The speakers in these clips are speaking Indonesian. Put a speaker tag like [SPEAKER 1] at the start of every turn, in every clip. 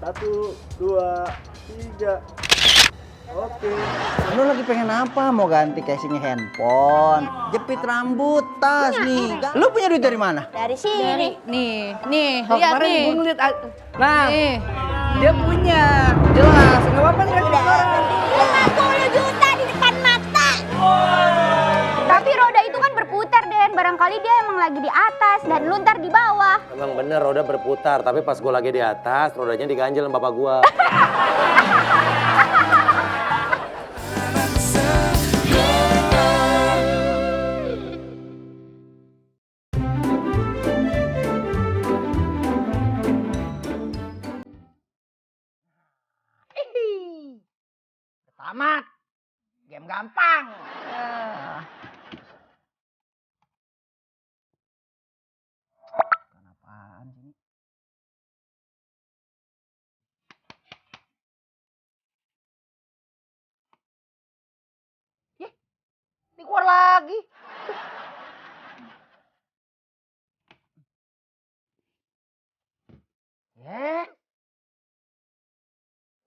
[SPEAKER 1] 1, 2, 3. Oke.
[SPEAKER 2] Lu lagi pengen apa? Mau ganti casingnya handphone, jepit rambut, tas nih. Lu punya duit dari mana?
[SPEAKER 3] Dari sini.
[SPEAKER 4] Nih, lihat
[SPEAKER 5] Kemarin
[SPEAKER 4] nih.
[SPEAKER 5] gue ngeliat, nah
[SPEAKER 4] Nih.
[SPEAKER 5] dia punya, jelas, nggak apa-apa nih kasih orang.
[SPEAKER 3] 50 juta di depan mata. Tapi roda itu kan berputar, Den. Barangkali dia emang lagi di atas dan lu ntar di bawah.
[SPEAKER 6] Emang bener roda berputar, tapi pas gue lagi di atas, rodanya diganjel sama bapak gue.
[SPEAKER 2] Tamat. Game gampang. Kenapaan sih? Ini keluar lagi.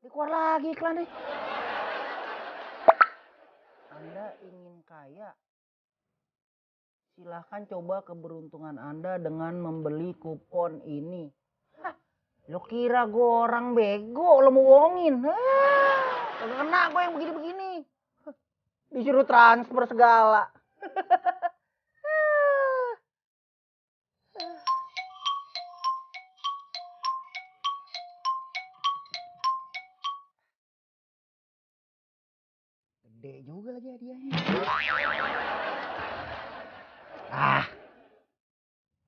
[SPEAKER 2] Ini keluar lagi iklan nih. Anda ingin kaya? Silahkan coba keberuntungan Anda dengan membeli kupon ini. Hah, lo kira gue orang bego, lo mau bohongin? Kagak kena gue yang begini-begini. Disuruh transfer segala. Gede juga lagi hadiahnya.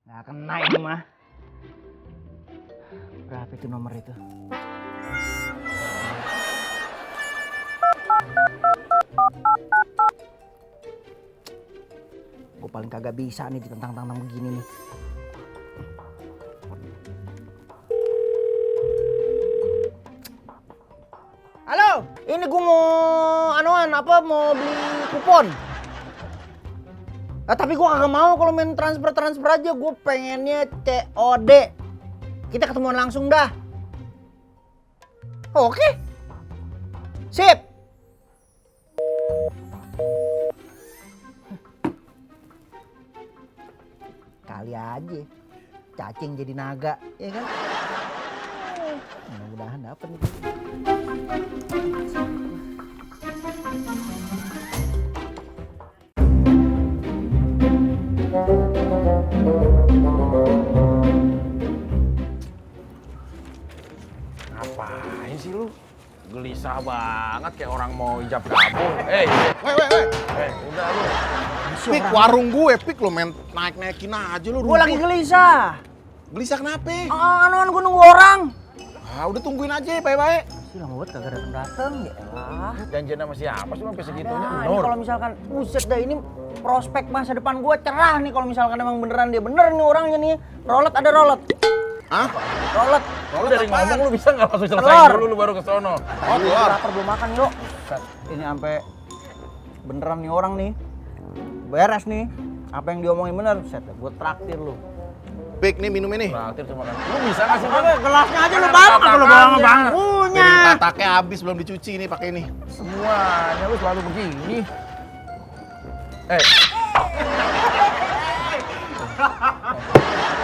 [SPEAKER 2] Nggak kena ini mah. Berapa itu nomor itu? Gue paling kagak bisa nih ditentang-tentang begini nih. Halo, ini gue mau beli kupon. Tapi gue kagak mau kalau main transfer aja, gue pengennya COD. Kita ketemuan langsung dah. Oke. Sip. Kali aja cacing jadi naga, ya kan? Mudah-mudahan dapet nih.
[SPEAKER 6] Ngapain sih lu? Gelisah banget kayak orang mau ijab kabul. Weh. Udah lu.
[SPEAKER 7] Pik, warung gue, Pik, lo main naik-naikin aja lu.
[SPEAKER 2] Gue lagi gelisah.
[SPEAKER 7] Gelisah kenapa?
[SPEAKER 2] Anuan gue nunggu orang.
[SPEAKER 7] Udah tungguin aja, baik-baik.
[SPEAKER 2] Sih lama banget kagak dateng ya elah.
[SPEAKER 6] Janjian sama siapa sih sampai segitunya?
[SPEAKER 2] Nah, ini kalau misalkan buset dah ini prospek masa depan gue cerah nih kalau misalkan emang beneran dia bener nih orangnya nih. Rolet ada rolet.
[SPEAKER 7] Hah?
[SPEAKER 2] Rolet.
[SPEAKER 6] Lu dari ngomong lu bisa nggak langsung
[SPEAKER 2] Telur.
[SPEAKER 6] selesai dulu lu baru ke sono?
[SPEAKER 7] Keluar.
[SPEAKER 2] Lapar belum makan yuk. Ini sampai beneran nih orang nih. Beres nih. Apa yang diomongin bener, set gue traktir lu.
[SPEAKER 7] Pik, nih minum ini.
[SPEAKER 6] Traktir cuma kan. Lu bisa nggak sih?
[SPEAKER 2] Gelasnya aja lu bawa kalau bawa bangkunya.
[SPEAKER 7] Piring tataknya habis, belum dicuci nih pakai ini.
[SPEAKER 6] Semuanya lu selalu begini.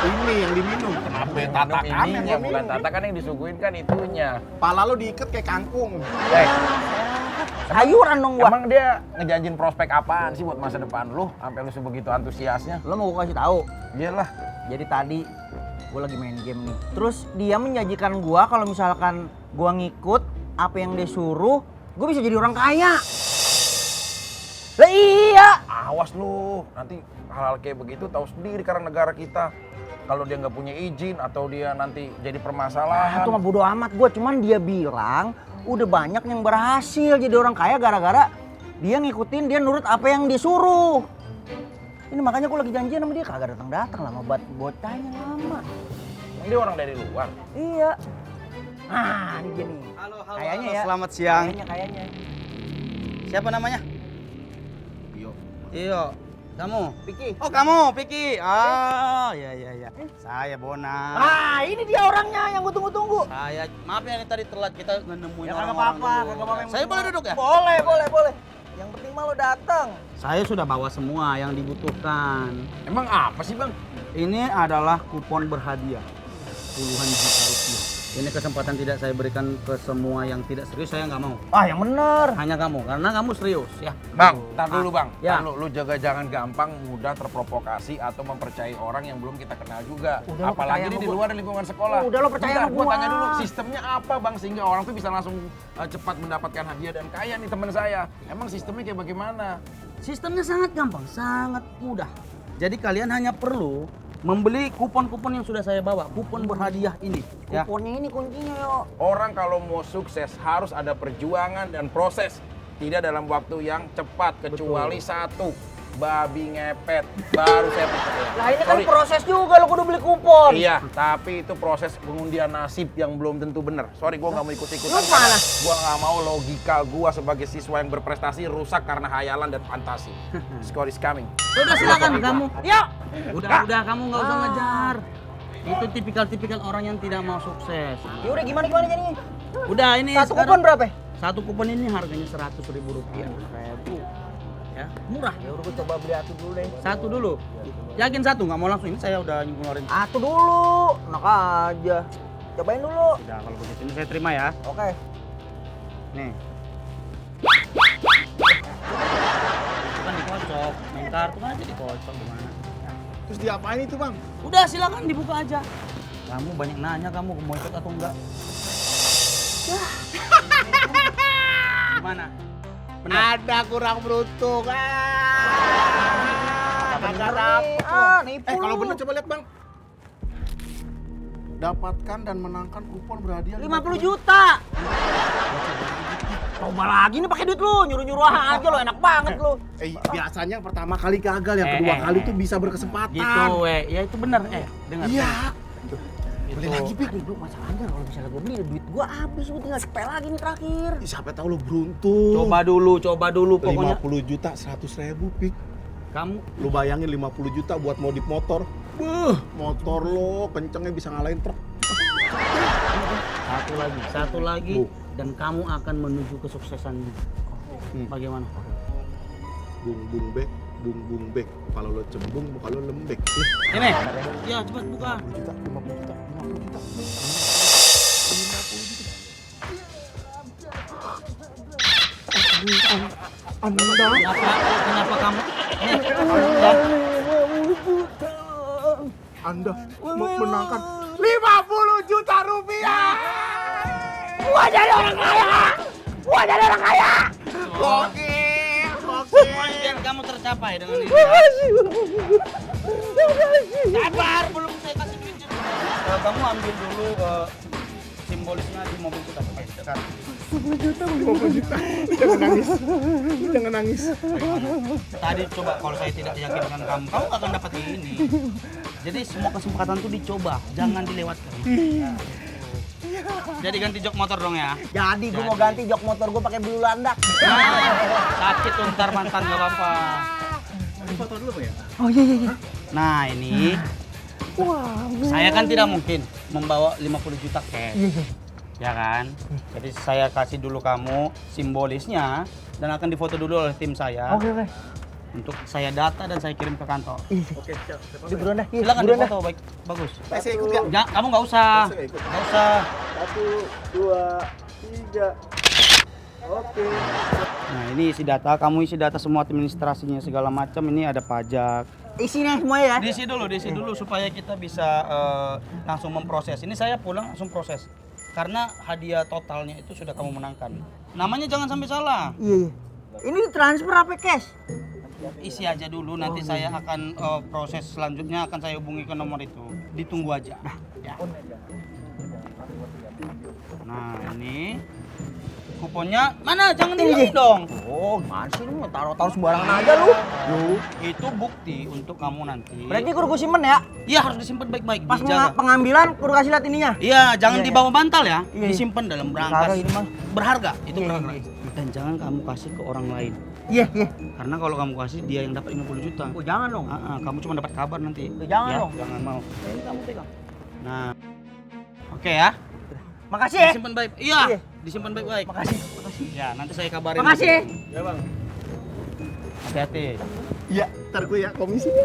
[SPEAKER 7] Ini yang diminum. Kenapa tatakan?
[SPEAKER 6] Ininya bukan tatakan yang disuguhin kan itunya.
[SPEAKER 7] Pala lo diikat kayak kangkung.
[SPEAKER 2] Sayuran dong gua.
[SPEAKER 6] Emang dia ngejanjin prospek apaan sih buat masa depan lu? Sampai lu sebegitu antusiasnya?
[SPEAKER 2] Lo mau gua kasih tahu.
[SPEAKER 6] Iyalah.
[SPEAKER 2] Jadi tadi gue lagi main game nih. Terus dia menjanjikan gua kalau misalkan gua ngikut apa yang dia suruh, gua bisa jadi orang kaya. Lah iya.
[SPEAKER 6] Awas lu, nanti hal-hal kayak begitu tahu sendiri karena negara kita. Kalau dia nggak punya izin atau dia nanti jadi permasalahan.
[SPEAKER 2] Itu mah bodo amat gua, cuman dia bilang udah banyak yang berhasil jadi orang kaya gara-gara dia ngikutin, dia nurut apa yang disuruh. Ini makanya gue lagi janjian sama dia, kagak datang-datang lama banget, bocahnya lama.
[SPEAKER 6] Emang dia orang dari luar?
[SPEAKER 2] Iya. Nah, ini dia nih.
[SPEAKER 5] Halo,
[SPEAKER 2] Kayaknya ya.
[SPEAKER 5] selamat siang.
[SPEAKER 2] Kayaknya.
[SPEAKER 5] Siapa namanya?
[SPEAKER 7] Yo.
[SPEAKER 5] Iyo. Kamu, Piki. Oh, kamu, Piki. Oh, ya. Saya Bona.
[SPEAKER 2] Ah, ini dia orangnya yang gue tunggu-tunggu.
[SPEAKER 5] Saya, maaf ya ini tadi telat kita nemuin
[SPEAKER 2] Ya kagak
[SPEAKER 5] orang-orang
[SPEAKER 2] apa-apa,
[SPEAKER 5] dulu.
[SPEAKER 2] kagak apa-apa.
[SPEAKER 5] Saya boleh duduk ya?
[SPEAKER 2] Boleh. Yang penting mah lo datang.
[SPEAKER 5] Saya sudah bawa semua yang dibutuhkan.
[SPEAKER 6] Emang apa sih bang?
[SPEAKER 5] Ini adalah kupon berhadiah. Puluhan juta rupiah. Ini kesempatan tidak saya berikan ke semua yang tidak serius, saya nggak mau.
[SPEAKER 2] Ah, yang bener.
[SPEAKER 5] Hanya kamu, karena kamu serius ya.
[SPEAKER 6] Bang, tar dulu bang.
[SPEAKER 5] Ya.
[SPEAKER 6] Lu jaga jangan gampang mudah terprovokasi atau mempercayai orang yang belum kita kenal juga.
[SPEAKER 2] Udah, lo percaya
[SPEAKER 6] Apalagi ini
[SPEAKER 2] sama
[SPEAKER 6] di
[SPEAKER 2] gua.
[SPEAKER 6] luar lingkungan sekolah.
[SPEAKER 2] Udah, lo percaya sama
[SPEAKER 6] Bentar, gua
[SPEAKER 2] gua.
[SPEAKER 6] tanya dulu sistemnya apa bang sehingga orang tuh bisa langsung cepat mendapatkan hadiah dan kaya nih teman saya. Emang sistemnya kayak bagaimana?
[SPEAKER 5] Sistemnya sangat gampang, sangat mudah. Jadi kalian hanya perlu membeli kupon-kupon yang sudah saya bawa, kupon berhadiah ini. Ya.
[SPEAKER 2] Kuponnya ini kuncinya, yo.
[SPEAKER 6] Orang kalau mau sukses harus ada perjuangan dan proses. Tidak dalam waktu yang cepat kecuali satu. Babi ngepet baru saya percaya.
[SPEAKER 2] Lah ini kan
[SPEAKER 6] Sorry.
[SPEAKER 2] proses juga lo kudu beli kupon.
[SPEAKER 6] Iya, tapi itu proses pengundian nasib yang belum tentu benar. Sorry, gua nggak mau ikut-ikutan.
[SPEAKER 2] Lu mana?
[SPEAKER 6] Gua nggak mau logika gua sebagai siswa yang berprestasi rusak karena hayalan dan fantasi. Score is coming.
[SPEAKER 5] Udah silakan kamu.
[SPEAKER 2] Yuk.
[SPEAKER 5] Udah kamu nggak usah ngejar. Itu tipikal-tipikal orang yang tidak mau sukses.
[SPEAKER 2] Ya udah gimana jadinya?
[SPEAKER 5] Udah ini
[SPEAKER 2] Satu
[SPEAKER 5] sekarang-
[SPEAKER 2] kupon berapa?
[SPEAKER 5] Satu kupon ini harganya 100.000 rupiah. Ya, murah.
[SPEAKER 2] Ya udah gue coba beli satu dulu deh.
[SPEAKER 5] Satu dulu. Yakin satu, nggak mau langsung. Ini saya udah ngeluarin.
[SPEAKER 2] Satu dulu. Enak aja. Cobain dulu.
[SPEAKER 5] Udah kalau begitu ini saya terima ya.
[SPEAKER 2] Oke.
[SPEAKER 5] Nih. Itu kan dikocok. Main kartu kan aja dikocok gimana.
[SPEAKER 7] Terus diapain itu bang?
[SPEAKER 5] Udah silakan dibuka aja. Kamu banyak nanya kamu mau ikut atau enggak? Gimana? Benar.
[SPEAKER 7] Ada kurang beruntung.
[SPEAKER 2] Nipu
[SPEAKER 7] Kalau
[SPEAKER 2] lu.
[SPEAKER 7] bener coba lihat bang. Dapatkan dan menangkan kupon berhadiah
[SPEAKER 2] 50 juta. Coba lagi nih pakai duit lu, nyuruh-nyuruh aja lo, enak banget lu.
[SPEAKER 7] Biasanya pertama kali gagal, yang kedua kali tuh bisa berkesempatan.
[SPEAKER 5] Gitu, ya itu benar. Dengar.
[SPEAKER 7] Iya.
[SPEAKER 5] Gitu.
[SPEAKER 7] Beli lagi, Pik.
[SPEAKER 2] Lu masalahnya kalau misalnya gue beli duit gue habis, gue tinggal sepel lagi nih terakhir.
[SPEAKER 7] Siapa tahu lo beruntung.
[SPEAKER 5] Coba dulu pokoknya.
[SPEAKER 7] 50 juta, 100.000 Pik.
[SPEAKER 5] Kamu
[SPEAKER 7] Lu bayangin 50 juta buat modif motor. Motor lo kencengnya bisa ngalahin truk.
[SPEAKER 5] satu lagi
[SPEAKER 7] Bu.
[SPEAKER 5] dan kamu akan menuju kesuksesan. Bagaimana?
[SPEAKER 7] Bung bek. Kalau lo cembung, muka lo lembek.
[SPEAKER 5] Ini. Ya, cepat buka.
[SPEAKER 7] 50 juta.
[SPEAKER 5] Kenapa kamu?
[SPEAKER 7] Anda mau menangkan 50 juta rupiah.
[SPEAKER 2] Gua jadi orang kaya.
[SPEAKER 5] Impian kamu tercapai dengan ini. Sabar, belum saya kasih duit juga. Kamu ambil dulu simbolisnya di mobil kita. Sekarang.
[SPEAKER 7] 50 juta. Jangan nangis.
[SPEAKER 5] Tadi coba kalau saya tidak yakin dengan kamu gak akan dapat ini. Jadi semua kesempatan tuh dicoba, jangan dilewatkan. Jadi ganti jok motor dong ya.
[SPEAKER 2] Jadi gue mau ganti jok motor gue pakai bulu landak.
[SPEAKER 5] Sakit tuh ntar mantan gak apa-apa.
[SPEAKER 7] Foto dulu ya.
[SPEAKER 2] Oh iya.
[SPEAKER 5] Nah ini, saya kan tidak mungkin membawa 50 juta cash. Ya kan? Jadi saya kasih dulu kamu simbolisnya dan akan difoto dulu oleh tim saya.
[SPEAKER 2] Oke.
[SPEAKER 5] Untuk saya data dan saya kirim ke kantor.
[SPEAKER 7] Oke, siap.
[SPEAKER 2] Di buruan dah.
[SPEAKER 5] Silakan difoto, baik, bagus.
[SPEAKER 7] Saya ikut gak?
[SPEAKER 5] Kamu nggak usah,
[SPEAKER 7] Saya ikut.
[SPEAKER 5] nggak usah.
[SPEAKER 1] 1, 2, 3. Oke.
[SPEAKER 5] Nah ini isi data, kamu isi data semua administrasinya segala macam. Ini ada pajak.
[SPEAKER 2] Isinya semuanya ya.
[SPEAKER 5] Diisi dulu supaya kita bisa langsung memproses. Ini saya pulang langsung proses. Karena hadiah totalnya itu sudah kamu menangkan. Namanya jangan sampai salah.
[SPEAKER 2] Iya. Ini transfer apa cash?
[SPEAKER 5] Isi aja dulu, nanti saya akan proses selanjutnya akan saya hubungi ke nomor itu. Ditunggu aja. Ya. Nah ini kuponnya mana? Jangan dihilangin dong.
[SPEAKER 2] Oh, gimana sih lu mau taruh sembarangan aja lu?
[SPEAKER 5] Itu bukti untuk kamu nanti.
[SPEAKER 2] Berarti kudu gue simpen ya?
[SPEAKER 5] Iya harus disimpan baik-baik.
[SPEAKER 2] Pas
[SPEAKER 5] dijaga.
[SPEAKER 2] pengambilan kudu kasih lihat ininya.
[SPEAKER 5] Iya, jangan
[SPEAKER 2] Iya,
[SPEAKER 5] dibawa bantal ya.
[SPEAKER 2] Iya.
[SPEAKER 5] Disimpan dalam
[SPEAKER 2] Kagak
[SPEAKER 5] berangkas.
[SPEAKER 2] ini mah.
[SPEAKER 5] Berharga, itu
[SPEAKER 2] Iya,
[SPEAKER 5] berharga.
[SPEAKER 2] iya.
[SPEAKER 5] Dan jangan kamu kasih ke orang lain.
[SPEAKER 2] Iya, iya.
[SPEAKER 5] Karena kalau kamu kasih dia yang dapat 50 juta.
[SPEAKER 2] Oh, jangan dong.
[SPEAKER 5] Kamu cuma dapat kabar nanti.
[SPEAKER 2] Jangan
[SPEAKER 5] Ya,
[SPEAKER 2] dong.
[SPEAKER 5] Jangan mau.
[SPEAKER 2] Ini kamu pegang.
[SPEAKER 5] Nah. Oke ya.
[SPEAKER 2] Makasih ya.
[SPEAKER 5] Disimpan baik. Iya.
[SPEAKER 2] Iya.
[SPEAKER 5] Disimpan baik-baik.
[SPEAKER 2] Makasih.
[SPEAKER 5] Ya, nanti saya kabarin.
[SPEAKER 2] Makasih.
[SPEAKER 7] Ya bang.
[SPEAKER 5] Hati-hati.
[SPEAKER 7] Iya, ntar gue ya komisinya.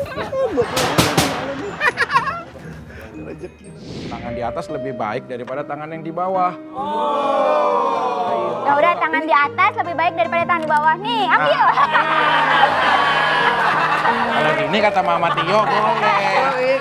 [SPEAKER 7] Rezeki.
[SPEAKER 6] Tangan di atas lebih baik daripada tangan yang di bawah.
[SPEAKER 3] Ya udah, tangan di atas lebih baik daripada tangan di bawah. Nih, ambil.
[SPEAKER 6] Kalau gini kata Mama Tio boleh.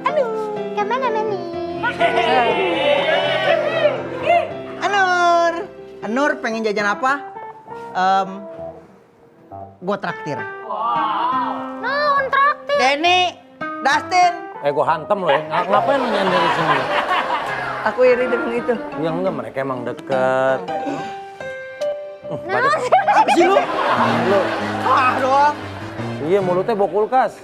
[SPEAKER 3] Aduh, kemana-mana?
[SPEAKER 2] Anur. Anur pengen jajan apa? Gua traktir.
[SPEAKER 3] Naon traktir?
[SPEAKER 2] Denny, Dustin.
[SPEAKER 4] Gua hantem lo ya. Ngapain lu nyender di sini?
[SPEAKER 2] Aku iri dengan itu.
[SPEAKER 4] Ya enggak, mereka emang deket.
[SPEAKER 3] Naon?
[SPEAKER 2] Apa sih lu?
[SPEAKER 4] Lu,
[SPEAKER 2] Ah doang.
[SPEAKER 4] iya mulutnya bawa kulkas.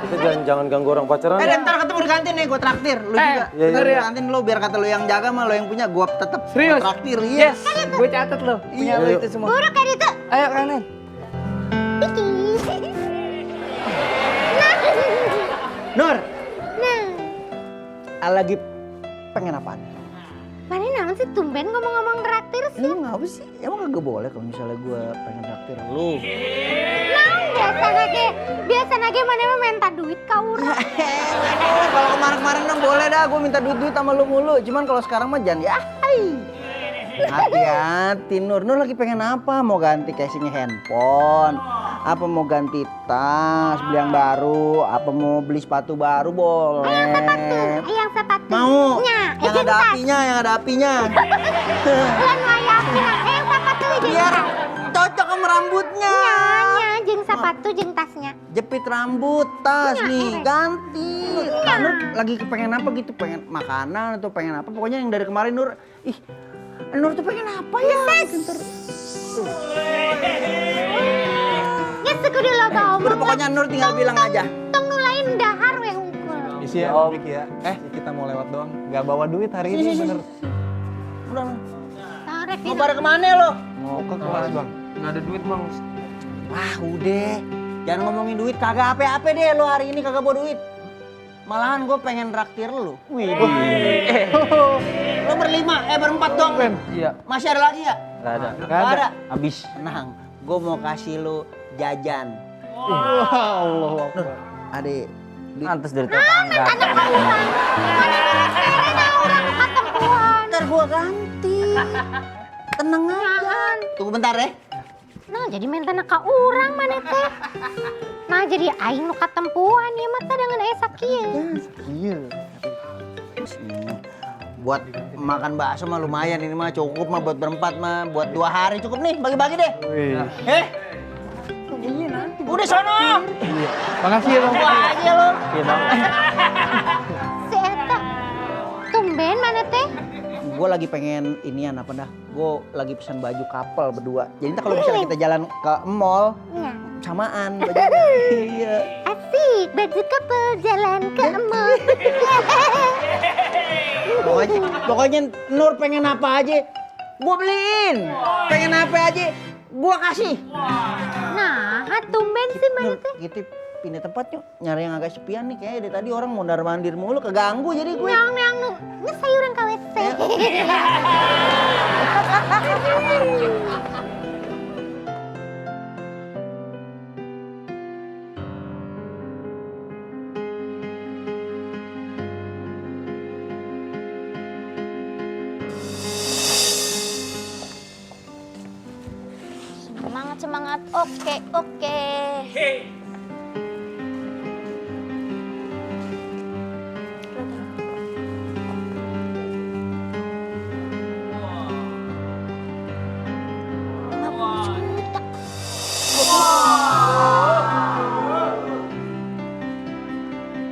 [SPEAKER 4] Kita jangan ganggu orang pacaran.
[SPEAKER 2] Ntar ketemu di kantin nih, gua traktir. Lu juga.
[SPEAKER 4] Iya,
[SPEAKER 2] Ntar
[SPEAKER 4] iya.
[SPEAKER 2] di kantin lu biar kata lu yang jaga mah lu yang punya, gua tetep serius traktir. Yes.
[SPEAKER 8] Gue catat loh, punya lo itu semua.
[SPEAKER 3] Buruk kan itu?
[SPEAKER 8] Ayo kanan.
[SPEAKER 2] Nur,
[SPEAKER 3] Nah,
[SPEAKER 2] lagi pengen apaan?
[SPEAKER 3] mana naon sih tumben ngomong-ngomong traktir sih?
[SPEAKER 2] Emang apa sih? Emang kagak boleh kalau misalnya gua pengen traktir lu?
[SPEAKER 3] Naon biasa nage mana mah minta duit ka urang.
[SPEAKER 2] Kalau kemarin-kemarin dong boleh dah, gua minta duit sama lu mulu. Cuman kalau sekarang mah jangan ya. Hati-hati Nur. Nur lagi pengen apa? Mau ganti casingnya handphone? Apa mau ganti tas, beli yang baru? Apa mau beli sepatu baru boleh?
[SPEAKER 3] Yang sepatu.
[SPEAKER 2] Mau?
[SPEAKER 3] Nya,
[SPEAKER 2] Yang ada apinya, yang ada apinya.
[SPEAKER 3] Lan layakin yang sepatu jeung
[SPEAKER 2] Biar cocok sama rambutnya.
[SPEAKER 3] nya jeung sepatu jeung tasnya.
[SPEAKER 2] Jepit rambut, tas
[SPEAKER 3] Iya,
[SPEAKER 2] nih,
[SPEAKER 3] iya.
[SPEAKER 2] ganti. Nur lagi kepengen apa gitu? Pengen makanan atau pengen apa? Pokoknya yang dari kemarin Nur, Nur tuh pengen apa ya? Ntar.
[SPEAKER 3] Ya sekudu loba
[SPEAKER 2] Udah
[SPEAKER 3] omong.
[SPEAKER 2] pokoknya Nur tinggal bilang aja.
[SPEAKER 3] Tong nu lain dahar we unggul.
[SPEAKER 8] Isi ya, Om. Ya. Kita mau lewat doang. Gak bawa duit hari ini bener.
[SPEAKER 2] Udah Nur.
[SPEAKER 3] Tarek
[SPEAKER 2] Mau pada kemana lo?
[SPEAKER 8] Mau ke kelas bang. Gak ada duit bang.
[SPEAKER 2] Wah udah, jangan ngomongin duit. Kagak apa-apa deh lo hari ini kagak bawa duit. Malahan gue pengen traktir lu. Wih. Lo berempat dong.
[SPEAKER 8] Iya.
[SPEAKER 2] Masih ada lagi ya?
[SPEAKER 4] Gak ada.
[SPEAKER 2] Gak ada.
[SPEAKER 4] Habis.
[SPEAKER 2] Tenang, gue mau kasih lu jajan.
[SPEAKER 8] Allah.
[SPEAKER 2] Nur, adek.
[SPEAKER 4] Pantes dari tetangga.
[SPEAKER 2] Ntar gue ganti. Tenang aja. Tunggu bentar ya.
[SPEAKER 3] Nah, jadi mentana ka urang mana teh. Nah, jadi aing nu katempuan ieu mah teh dengan aya sakieu.
[SPEAKER 2] Iya. Buat makan bakso mah lumayan ini mah cukup mah buat berempat mah buat 2 hari cukup nih bagi-bagi deh. Iya nanti. Udah sono.
[SPEAKER 8] Makasih ya bang.
[SPEAKER 2] Gua aja lo.
[SPEAKER 4] Iya bang.
[SPEAKER 3] Si eta tumben mana teh?
[SPEAKER 2] Gue lagi pengen inian apa dah. Gue lagi pesan baju couple berdua. Jadi ntar kalau misalnya kita jalan ke mall
[SPEAKER 3] Ya.
[SPEAKER 2] samaan bajunya. Iya.
[SPEAKER 3] Asik, baju couple jalan ke mall.
[SPEAKER 2] Pokoknya Nur pengen apa aja gue beliin. Pengen apa aja gue kasih.
[SPEAKER 3] Nah, tumben sih mana
[SPEAKER 2] Nur,
[SPEAKER 3] teh?
[SPEAKER 2] kita pindah tempat yuk. Nyari yang agak sepian nih kayaknya dari tadi orang mondar-mandir mulu keganggu jadi gue.
[SPEAKER 3] Yang nu sayuran ka WC. Semangat, oke.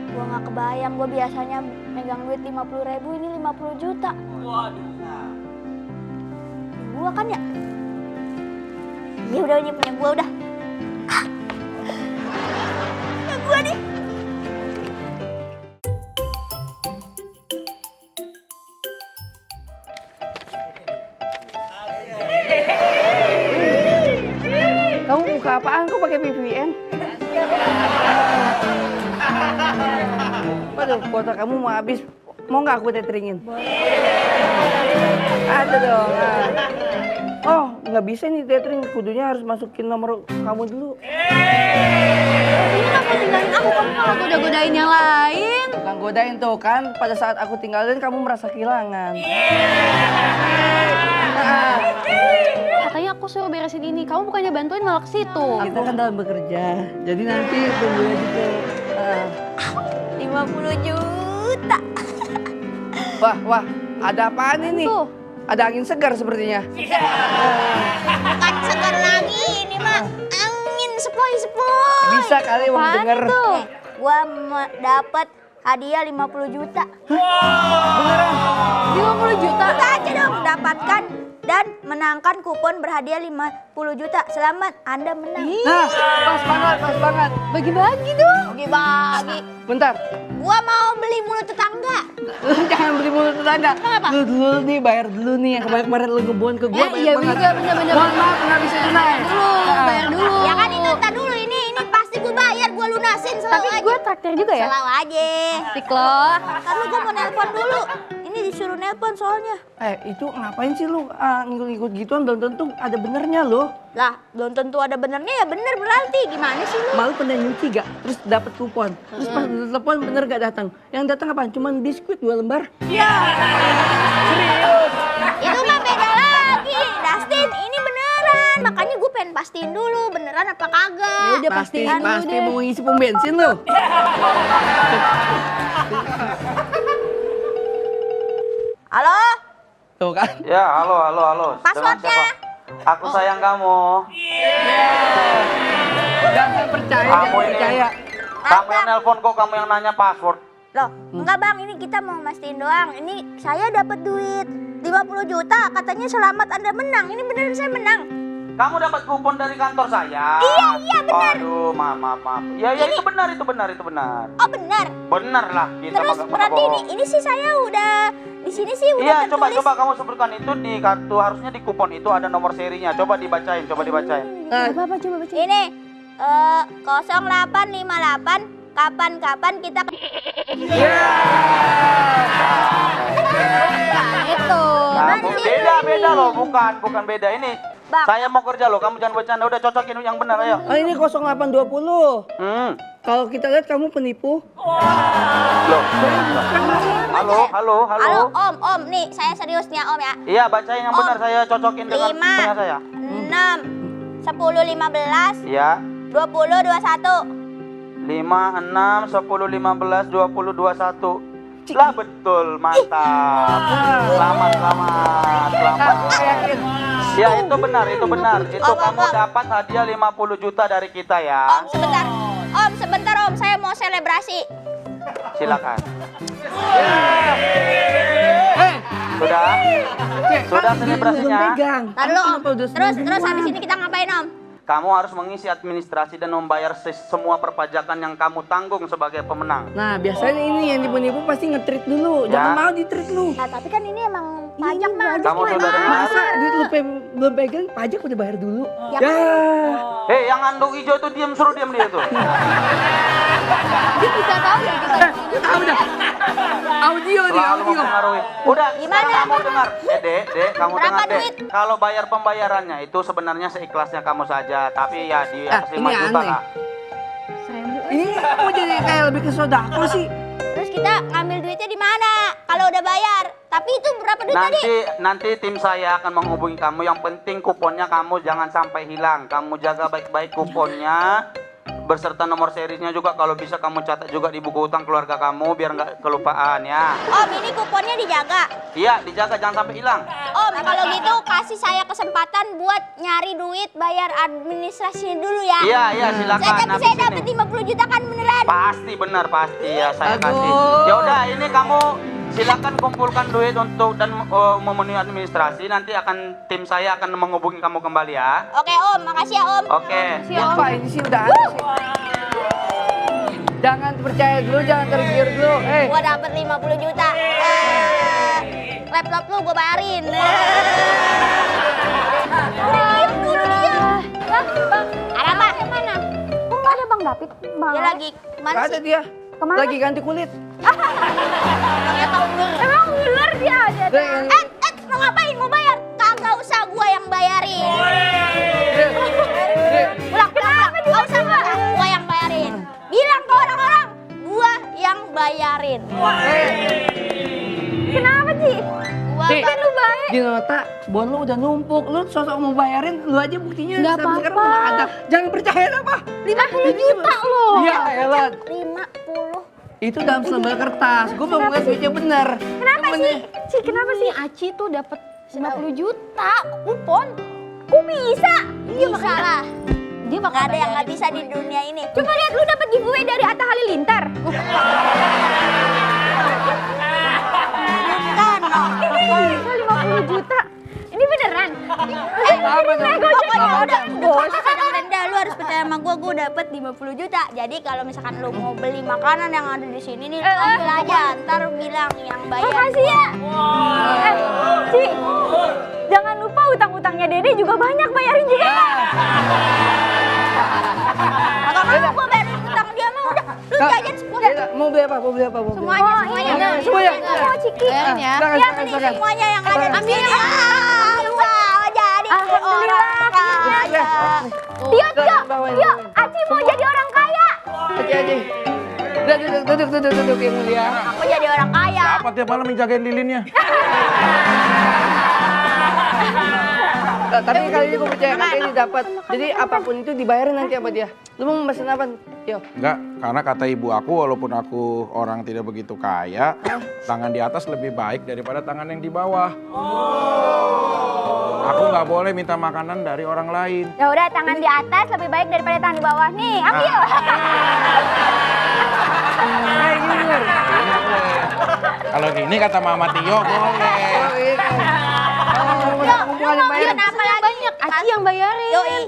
[SPEAKER 3] Gua nggak kebayang yang gue biasanya megang duit 50.000, ini 50 juta.
[SPEAKER 5] Waduh.
[SPEAKER 3] Gua kan ya? Ya udah, ini punya gua udah. Punya gua nih.
[SPEAKER 2] Kamu buka apaan? Kok pakai VPN? Waduh, kuota kamu mau habis. Mau nggak aku teteringin? Ada dong. Oh, nggak bisa nih tethering. Kudunya harus masukin nomor kamu dulu.
[SPEAKER 3] Ini kenapa tinggalin aku? Kamu malah goda-godain yang lain.
[SPEAKER 2] Bukan godain tuh kan. Pada saat aku tinggalin kamu merasa kehilangan.
[SPEAKER 3] Katanya aku suruh beresin ini. Kamu bukannya bantuin malah ke situ.
[SPEAKER 2] Kita kan dalam bekerja. Jadi nanti tunggu aja tuh.
[SPEAKER 3] 50 juta.
[SPEAKER 2] Wah, ada apaan ini?
[SPEAKER 3] Tuh.
[SPEAKER 2] Ada angin segar sepertinya.
[SPEAKER 3] Bukan segar lagi, ini mah angin sepoi-sepoi.
[SPEAKER 2] Bisa kali mau denger.
[SPEAKER 3] Gua dapat hadiah 50 juta.
[SPEAKER 2] Beneran?
[SPEAKER 3] 50 juta? Kita aja dong dapatkan dan menangkan kupon berhadiah 50 juta. Selamat, Anda menang.
[SPEAKER 2] Nah, pas banget.
[SPEAKER 3] Bagi-bagi dong. Bagi-bagi.
[SPEAKER 2] Bentar,
[SPEAKER 3] Gua mau beli mulut tetangga.
[SPEAKER 2] lu jangan beli mulut tetangga.
[SPEAKER 3] Kenapa?
[SPEAKER 2] Lu dulu nih, bayar dulu nih. Yang kemarin lu ngebon ke gua banyak
[SPEAKER 3] iya
[SPEAKER 2] banget.
[SPEAKER 3] juga, bener-bener.
[SPEAKER 2] Mohon maaf, nggak bisa tunai.
[SPEAKER 3] Bayar dulu. Ya kan itu, ntar dulu ini pasti gua bayar, gua lunasin selalu aja. Tapi gua traktir juga ya? Selalu aja. Asik loh. Karena gua mau nelpon dulu. Ini disuruh nelpon soalnya.
[SPEAKER 2] Itu ngapain sih lu ngikut-ngikut gituan? Belum tentu ada benernya loh.
[SPEAKER 3] Lah, belum tentu ada benernya ya bener berarti. Gimana sih lu?
[SPEAKER 2] Malu pernah nyuci gak? Terus dapat kupon. Terus pas telepon bener gak datang. Yang datang apaan? Cuman biskuit 2 lembar.
[SPEAKER 3] Itu mah beda lagi. Dustin, ini beneran. Makanya gue pengen pastiin dulu beneran apa kagak.
[SPEAKER 2] Ya udah pasti mau ngisi pom bensin lu.
[SPEAKER 3] Halo?
[SPEAKER 2] Tuh kan.
[SPEAKER 4] Ya, halo.
[SPEAKER 3] Passwordnya?
[SPEAKER 4] Dengan siapa? Aku sayang kamu.
[SPEAKER 2] Jangan percaya,
[SPEAKER 4] Kamu
[SPEAKER 2] jangan
[SPEAKER 4] ini.
[SPEAKER 2] percaya.
[SPEAKER 4] Kamu yang nelpon kok, kamu yang nanya password.
[SPEAKER 3] Loh, enggak bang, ini kita mau mastiin doang. Ini saya dapat duit 50 juta, katanya selamat Anda menang. Ini beneran saya menang.
[SPEAKER 4] Kamu dapat kupon dari kantor saya.
[SPEAKER 3] Iya, benar.
[SPEAKER 4] Aduh, maaf. Ya, itu benar.
[SPEAKER 3] Oh benar.
[SPEAKER 4] Benar lah, kita
[SPEAKER 3] Terus
[SPEAKER 4] bakal
[SPEAKER 3] berarti
[SPEAKER 4] bohong.
[SPEAKER 3] ini sih saya udah di sini sih udah
[SPEAKER 4] Iya,
[SPEAKER 3] tertulis.
[SPEAKER 4] coba kamu sebutkan itu di kartu, harusnya di kupon itu ada nomor serinya. Coba dibacain.
[SPEAKER 3] Coba baca. Ini 0858 kapan-kapan kita itu. Gimana sih?
[SPEAKER 4] Beda loh, bukan beda ini.
[SPEAKER 3] Bang.
[SPEAKER 4] Saya mau kerja loh, kamu jangan bercanda. Udah cocokin yang benar, ayo.
[SPEAKER 2] Oh ini 0820. Kalau kita lihat kamu penipu.
[SPEAKER 4] Loh. Halo.
[SPEAKER 3] Halo Om, nih saya serius nih Om ya.
[SPEAKER 4] Iya, bacain yang benar, saya cocokin dengan
[SPEAKER 3] 5,
[SPEAKER 4] punya saya.
[SPEAKER 3] 6, 10, 15,
[SPEAKER 4] Iya.
[SPEAKER 3] 20, 21.
[SPEAKER 4] 5, 6, 10, 15, 20, 21. Lah betul, mantap. Selamat. Ya itu benar. Itu kamu dapat hadiah 50 juta dari kita ya.
[SPEAKER 3] Om sebentar Om, saya mau selebrasi.
[SPEAKER 4] Silakan. Sudah selebrasinya.
[SPEAKER 3] Ntar dulu Om, terus habis ini kita ngapain Om?
[SPEAKER 4] Kamu harus mengisi administrasi dan membayar semua perpajakan yang kamu tanggung sebagai pemenang.
[SPEAKER 2] Nah biasanya ini yang tipu-tipu pasti nge-treat dulu.
[SPEAKER 4] Ya.
[SPEAKER 2] Jangan mau di-treat lu.
[SPEAKER 3] Nah tapi kan ini emang pajak mah.
[SPEAKER 4] Kamu sudah dengar?
[SPEAKER 2] Masa duit lu belum pegang pajak udah bayar dulu?
[SPEAKER 3] Ya.
[SPEAKER 2] Ya.
[SPEAKER 4] Yang anduk hijau itu suruh diam dia tuh.
[SPEAKER 3] Dia bisa tahu ya kita.
[SPEAKER 2] Tahu dah. Audio nih,
[SPEAKER 4] Selalu
[SPEAKER 2] audio.
[SPEAKER 4] mempengaruhi. Udah,
[SPEAKER 3] Gimana?
[SPEAKER 4] sekarang kamu dengar. Dek, kamu
[SPEAKER 3] Berapa
[SPEAKER 4] dengar, Dek.
[SPEAKER 3] duit?
[SPEAKER 4] Kalau bayar pembayarannya itu sebenarnya seikhlasnya kamu saja. Tapi ya di atas 5
[SPEAKER 2] ini
[SPEAKER 4] juta
[SPEAKER 2] aneh.
[SPEAKER 4] lah.
[SPEAKER 2] Ini kok jadi kayak lebih ke sodako sih?
[SPEAKER 3] Terus kita ngambil duitnya di mana? Kalau udah bayar. Tapi itu berapa duit tadi?
[SPEAKER 4] Nanti tim saya akan menghubungi kamu. Yang penting kuponnya kamu jangan sampai hilang. Kamu jaga baik-baik kuponnya. beserta nomor seriesnya juga kalau bisa kamu catat juga di buku utang keluarga kamu biar nggak kelupaan ya.
[SPEAKER 3] Om, ini kuponnya dijaga.
[SPEAKER 4] Iya, dijaga jangan sampai hilang.
[SPEAKER 3] Om, kalau gitu kasih saya kesempatan buat nyari duit bayar administrasi dulu ya.
[SPEAKER 4] Iya, silakan.
[SPEAKER 3] Saya dapat 50 juta kan beneran?
[SPEAKER 4] Pasti benar, pasti ya saya kasih. Ya udah, ini kamu silakan kumpulkan duit untuk dan memenuhi administrasi. Nanti tim saya akan menghubungi kamu kembali ya.
[SPEAKER 3] Oke Om, makasih ya Om.
[SPEAKER 4] Oke.
[SPEAKER 2] Apa ini sih udah aneh sih. Jangan percaya dulu, jangan tergiur dulu.
[SPEAKER 3] Gua dapat 50 juta. Laptop lu gua bayarin. Ada apa? Mana?
[SPEAKER 9] Kok nggak ada Bang David?
[SPEAKER 3] Dia lagi mana
[SPEAKER 2] Ada
[SPEAKER 3] sih?
[SPEAKER 2] dia.
[SPEAKER 9] Kemana?
[SPEAKER 2] Lagi ganti kulit.
[SPEAKER 9] Emang ular dia ada.
[SPEAKER 3] Mau ngapain? Mau bayar? Kagak usah gua yang bayarin. Pulang. Gak usah gua yang bayarin. Bilang ke orang-orang, gua yang bayarin.
[SPEAKER 9] Kenapa Ci?
[SPEAKER 3] Gua
[SPEAKER 2] Ci,
[SPEAKER 3] lu baik.
[SPEAKER 2] di nota bon lu udah numpuk. Lu sosok mau bayarin, lu aja buktinya.
[SPEAKER 9] Nggak
[SPEAKER 2] sampai sekarang
[SPEAKER 9] apa-apa.
[SPEAKER 2] nggak ada. Jangan percaya apa?
[SPEAKER 9] 50 juta loh.
[SPEAKER 2] Iya, elah.
[SPEAKER 3] 50.
[SPEAKER 2] Itu dalam selembar kertas. Gue mau ngeliat duitnya bener.
[SPEAKER 9] Kenapa sih? Ci, kenapa sih Aci tuh dapat 50 juta kupon? Kok bisa?
[SPEAKER 3] Bisa lah.
[SPEAKER 9] Dia
[SPEAKER 3] Gak ada yang gak bisa di dunia ini.
[SPEAKER 9] Coba lihat lu dapat giveaway dari Atta Halilintar.
[SPEAKER 3] Kan,
[SPEAKER 9] Bisa 50 juta. Ini beneran?
[SPEAKER 3] pokoknya udah bos. Rendah, lu harus percaya sama gua dapet 50 juta. Jadi kalau misalkan lu mau beli makanan yang ada di sini nih, ambil aja. Ntar bilang yang bayar.
[SPEAKER 9] Makasih ya. Ci, jangan lupa utang-utangnya Dede juga banyak, bayarin juga.
[SPEAKER 3] Kalau mau gua bayarin utang dia mah udah. Lu jajan 10.
[SPEAKER 2] Mau beli apa? Mau beli apa? Mau beli apa?
[SPEAKER 3] Semuanya.
[SPEAKER 2] Semuanya.
[SPEAKER 9] Oh, Ciki.
[SPEAKER 2] Silakan,
[SPEAKER 3] Iya,
[SPEAKER 2] silakan,
[SPEAKER 3] beli
[SPEAKER 2] silakan.
[SPEAKER 3] semuanya yang ada di
[SPEAKER 9] Ambil
[SPEAKER 3] sini.
[SPEAKER 9] ya.
[SPEAKER 3] Wah, jadi
[SPEAKER 9] Alhamdulillah.
[SPEAKER 3] orang kaya.
[SPEAKER 9] Tio, Aci mau jadi orang kaya.
[SPEAKER 2] Aji. Duduk yang mulia.
[SPEAKER 3] Aku jadi orang kaya.
[SPEAKER 6] Apa tiap malam menjagain lilinnya?
[SPEAKER 2] Tapi kali ini gue percaya katanya ini dapat. Jadi apapun itu dibayarin nanti sama dia. Lu mau mesen apa? Tio?
[SPEAKER 6] Enggak, karena kata ibu aku walaupun aku orang tidak begitu kaya, tangan di atas lebih baik daripada tangan yang di bawah. Aku nggak boleh minta makanan dari orang lain.
[SPEAKER 9] Ya udah, tangan di atas lebih baik daripada tangan di bawah. Nih, ambil.
[SPEAKER 6] Kalau gini kata Mama Tio boleh.
[SPEAKER 3] Kenapa lagi?
[SPEAKER 9] Banyak, Aci yang bayarin.
[SPEAKER 3] Yoi,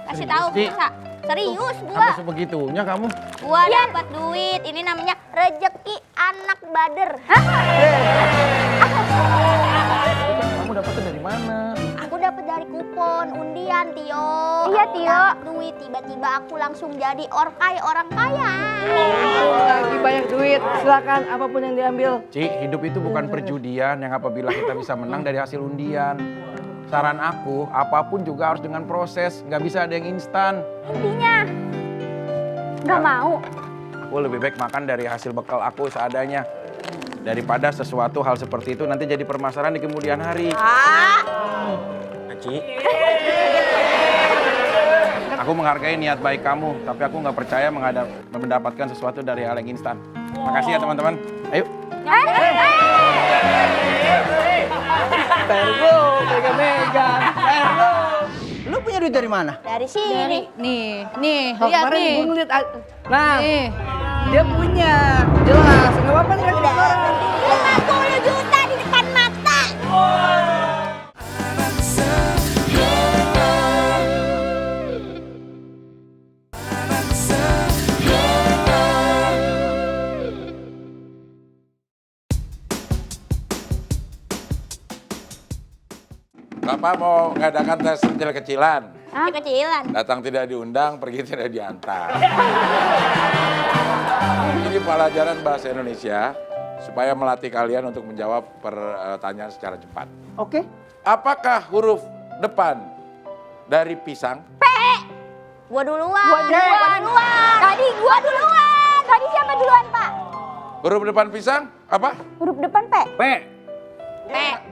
[SPEAKER 3] kasih tahu
[SPEAKER 6] Ci.
[SPEAKER 3] bisa. Serius gua.
[SPEAKER 6] Sampai sebegitunya kamu.
[SPEAKER 3] Gua dapat duit. Ini namanya rezeki anak bader.
[SPEAKER 6] Kamu dapetnya dari mana?
[SPEAKER 3] Aku dapat dari kupon undian, Tio.
[SPEAKER 9] Iya,
[SPEAKER 3] Aku
[SPEAKER 9] Tio.
[SPEAKER 3] dapet duit, tiba-tiba aku langsung jadi orang kaya.
[SPEAKER 2] Lagi banyak duit. Silakan apapun yang diambil.
[SPEAKER 6] Ci, hidup itu bukan perjudian yang apabila kita bisa menang dari hasil undian. Saran aku, apapun juga harus dengan proses, nggak bisa ada yang instan.
[SPEAKER 9] Intinya, nggak mau.
[SPEAKER 6] Aku lebih baik makan dari hasil bekal aku seadanya. Daripada sesuatu hal seperti itu nanti jadi permasalahan di kemudian hari. Ci. Aku menghargai niat baik kamu, tapi aku nggak percaya mendapatkan sesuatu dari hal yang instan. Makasih ya teman-teman. Ayo.
[SPEAKER 2] Pergo, megang. Pergo.
[SPEAKER 8] Lu punya duit dari mana?
[SPEAKER 3] Dari sini.
[SPEAKER 9] Nih,
[SPEAKER 2] Kemarin gue ngeliat. Nah, dia punya. Jelas, nggak apa-apa nih.
[SPEAKER 3] Udah 50 juta di depan mata.
[SPEAKER 6] Bapak mau ngadakan tes kecil-kecilan.
[SPEAKER 3] Kecilan.
[SPEAKER 6] Datang tidak diundang, pergi tidak diantar. Ini pelajaran bahasa Indonesia supaya melatih kalian untuk menjawab pertanyaan secara cepat.
[SPEAKER 8] Oke.
[SPEAKER 6] Apakah huruf depan dari pisang?
[SPEAKER 3] Gua duluan. Tadi gua duluan. Tadi siapa duluan, Pak?
[SPEAKER 6] Huruf depan pisang apa?
[SPEAKER 9] Huruf depan P.
[SPEAKER 6] P.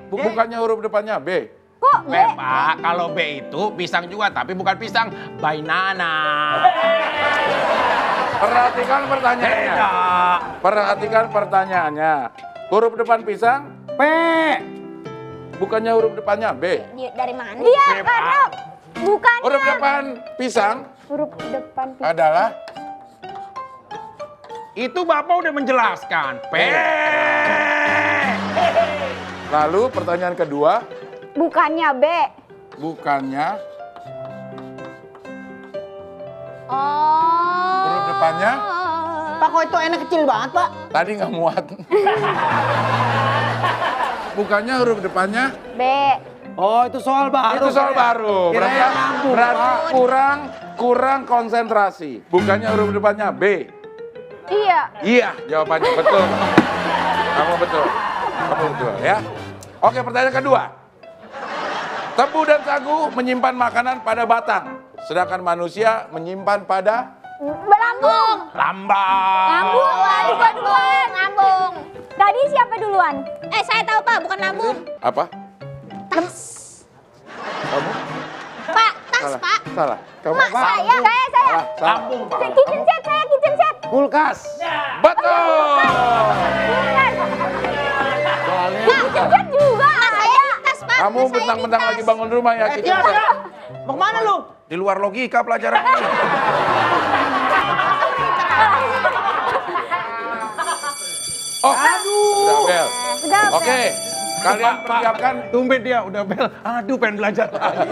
[SPEAKER 6] Bukannya huruf depannya B.
[SPEAKER 9] Kok B?
[SPEAKER 6] Pak, kalau B itu pisang juga, tapi bukan pisang, banana. Perhatikan pertanyaannya. Perhatikan pertanyaannya. Huruf depan pisang, P. Bukannya huruf depannya B.
[SPEAKER 3] Dari mana?
[SPEAKER 9] Iya,
[SPEAKER 6] B, Pak.
[SPEAKER 9] karena bukan
[SPEAKER 6] Huruf depan pisang
[SPEAKER 9] huruf depan
[SPEAKER 6] adalah itu Bapak udah menjelaskan. P. Lalu pertanyaan kedua,
[SPEAKER 9] bukannya B.
[SPEAKER 6] bukannya
[SPEAKER 3] Oh.
[SPEAKER 6] huruf depannya
[SPEAKER 2] Pak, kok itu enak kecil banget, Pak?
[SPEAKER 6] tadi nggak muat. Bukannya huruf depannya
[SPEAKER 9] B.
[SPEAKER 1] Oh, itu soal baru.
[SPEAKER 6] itu soal baru.
[SPEAKER 1] Kirain nyambung,
[SPEAKER 6] Berarti kurang konsentrasi. Bukannya huruf depannya B.
[SPEAKER 9] Iya.
[SPEAKER 6] Iya, jawabannya betul. Kamu betul. Kamu betul ya. Oke, pertanyaan kedua. Tebu dan sagu menyimpan makanan pada batang, sedangkan manusia menyimpan pada
[SPEAKER 9] Lambung.
[SPEAKER 6] lambang.
[SPEAKER 9] Lambung. Gua duluan. Lambung. Tadi siapa duluan?
[SPEAKER 3] Saya tahu Pak, bukan lambung.
[SPEAKER 6] Apa?
[SPEAKER 3] Tas.
[SPEAKER 6] Kamu?
[SPEAKER 3] Pak, tas
[SPEAKER 6] Salah.
[SPEAKER 3] Pak.
[SPEAKER 6] Salah. Kamu?
[SPEAKER 3] Mak, saya.
[SPEAKER 6] Salah. Lambung, Pak.
[SPEAKER 9] Kitchen set, saya kitchen set.
[SPEAKER 6] Kulkas. Betul.
[SPEAKER 9] Kitchen set juga.
[SPEAKER 3] Saya tas Pak.
[SPEAKER 6] Kamu bentang-bentang lagi bangun rumah ya, Kiki?
[SPEAKER 2] Mau kemana lu?
[SPEAKER 6] Di luar logika pelajaran ini. Oh, udah bel.
[SPEAKER 9] Udah,
[SPEAKER 6] Oke, kalian persiapkan.
[SPEAKER 1] Tumben dia udah bel. Aduh, pengen belajar lagi.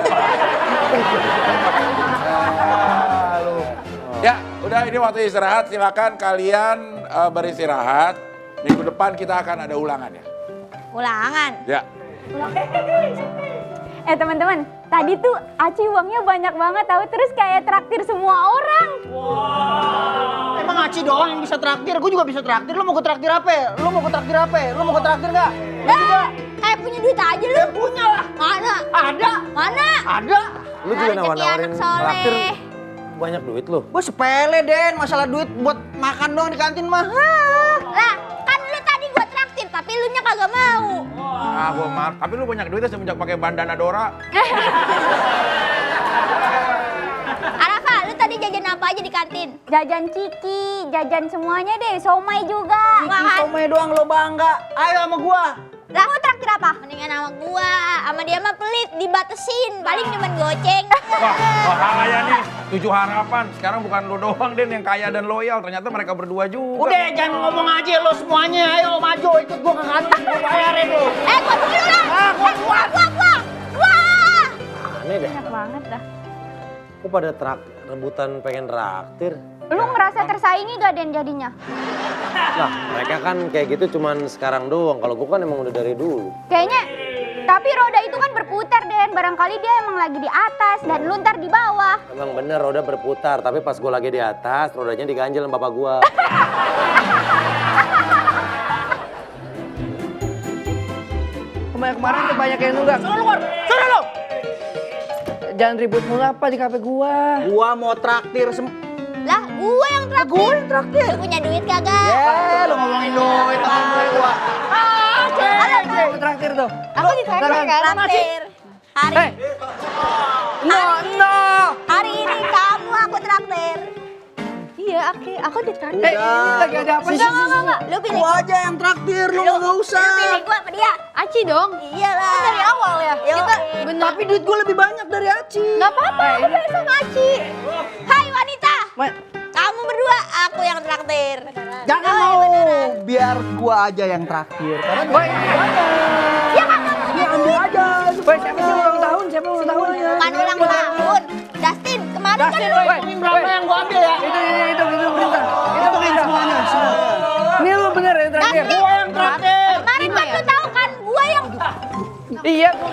[SPEAKER 6] Ya, udah ini waktu istirahat. Silakan kalian beristirahat. Minggu depan kita akan ada ulangan ya.
[SPEAKER 3] Ulangan.
[SPEAKER 6] Ya.
[SPEAKER 9] Teman-teman, tadi tuh Aci uangnya banyak banget tahu, terus kayak traktir semua orang.
[SPEAKER 2] Emang Aci doang yang bisa traktir? Gue juga bisa traktir. Lu mau gue traktir apa? Lu mau gue traktir apa? Lu mau gue traktir nggak?
[SPEAKER 3] Kayak punya duit aja lu.
[SPEAKER 2] Punya lah.
[SPEAKER 3] Mana?
[SPEAKER 2] Ada.
[SPEAKER 3] Mana?
[SPEAKER 2] Ada.
[SPEAKER 1] Lu juga
[SPEAKER 3] Harus jadi
[SPEAKER 1] nawar-nawarin
[SPEAKER 3] anak soleh.
[SPEAKER 1] traktir banyak duit lu.
[SPEAKER 2] Gue sepele, Den. Masalah duit buat makan doang di kantin mah.
[SPEAKER 3] Lah, kan lu tadi gua traktir, tapi lu nya kagak mau.
[SPEAKER 6] Ah, gua maaf. Tapi lu banyak duitnya semenjak pakai bandana Dora.
[SPEAKER 3] Arafa, lu tadi jajan apa aja di kantin?
[SPEAKER 9] Jajan ciki, jajan semuanya deh, somai juga.
[SPEAKER 2] Somai doang lo bangga. Ayo sama gua.
[SPEAKER 3] Lah, mau traktir apa? Mendingan sama gua. Sama dia mah pelit, dibatesin. Paling cuman goceng.
[SPEAKER 6] Wah, bahaya nih. 7 harapan. Sekarang bukan lu doang, Den, yang kaya dan loyal. Ternyata mereka berdua juga.
[SPEAKER 2] Udah, jangan ngomong aja lo semuanya. Ayo maju, ikut gua ke kantin. Gua bayarin lu.
[SPEAKER 3] Gua dulu lah. Gua.
[SPEAKER 1] Aneh deh.
[SPEAKER 9] Enak banget dah.
[SPEAKER 1] Kok pada rebutan pengen traktir?
[SPEAKER 9] Lu ngerasa tersaingi gak Den jadinya?
[SPEAKER 1] Lah, mereka kan kayak gitu cuman sekarang doang. Kalau gua kan emang udah dari dulu.
[SPEAKER 9] Kayaknya, tapi roda itu kan berputar Den. Barangkali dia emang lagi di atas dan lu ntar di bawah.
[SPEAKER 1] Emang bener roda berputar, tapi pas gua lagi di atas, rodanya diganjel sama bapak gua.
[SPEAKER 2] Kemarin tuh banyak yang nunggak. Sono lu, sono lu. Jangan ribut mulu apa di kafe gua. Gua mau traktir
[SPEAKER 3] Lah, gua yang traktir.
[SPEAKER 2] Gua yang traktir.
[SPEAKER 3] Lu punya duit kagak?
[SPEAKER 2] Lu ngomongin duit sama gua. Gua traktir tuh.
[SPEAKER 3] Aku ditraktir kan? Traktir. Hari hari ini kamu aku traktir.
[SPEAKER 9] Iya, aku ditraktir.
[SPEAKER 2] Ini lagi ada apa sih?
[SPEAKER 9] Enggak.
[SPEAKER 3] Lu pilih
[SPEAKER 2] Gua aja yang traktir, lu nggak usah.
[SPEAKER 3] Lu pilih gua apa dia?
[SPEAKER 9] Aci dong.
[SPEAKER 3] Iyalah.
[SPEAKER 9] Dari awal ya?
[SPEAKER 3] Kita
[SPEAKER 9] Bener.
[SPEAKER 2] Tapi duit gua lebih banyak dari Aci.
[SPEAKER 9] Gak apa-apa, aku boleh sama Aci.
[SPEAKER 3] Hai wanita.
[SPEAKER 2] Ma-
[SPEAKER 3] Kamu berdua, aku yang traktir.
[SPEAKER 2] Jangan mau, biar gua aja yang traktir. Karena gua ini banyak.
[SPEAKER 3] Ya kan?
[SPEAKER 2] Ya ambil aja. Boy, siapa sih ulang tahun? Siapa ulang tahun?
[SPEAKER 3] Bukan ulang tahun. Dustin, kemarin kan lu.
[SPEAKER 2] Ini berapa yang gua ambil ya? Itu bentar. Itu semuanya. Ini lu bener yang traktir.
[SPEAKER 3] Dustin.
[SPEAKER 2] Gua yang traktir.
[SPEAKER 3] Kemarin kan lu tahu kan gua yang
[SPEAKER 2] Iya, gua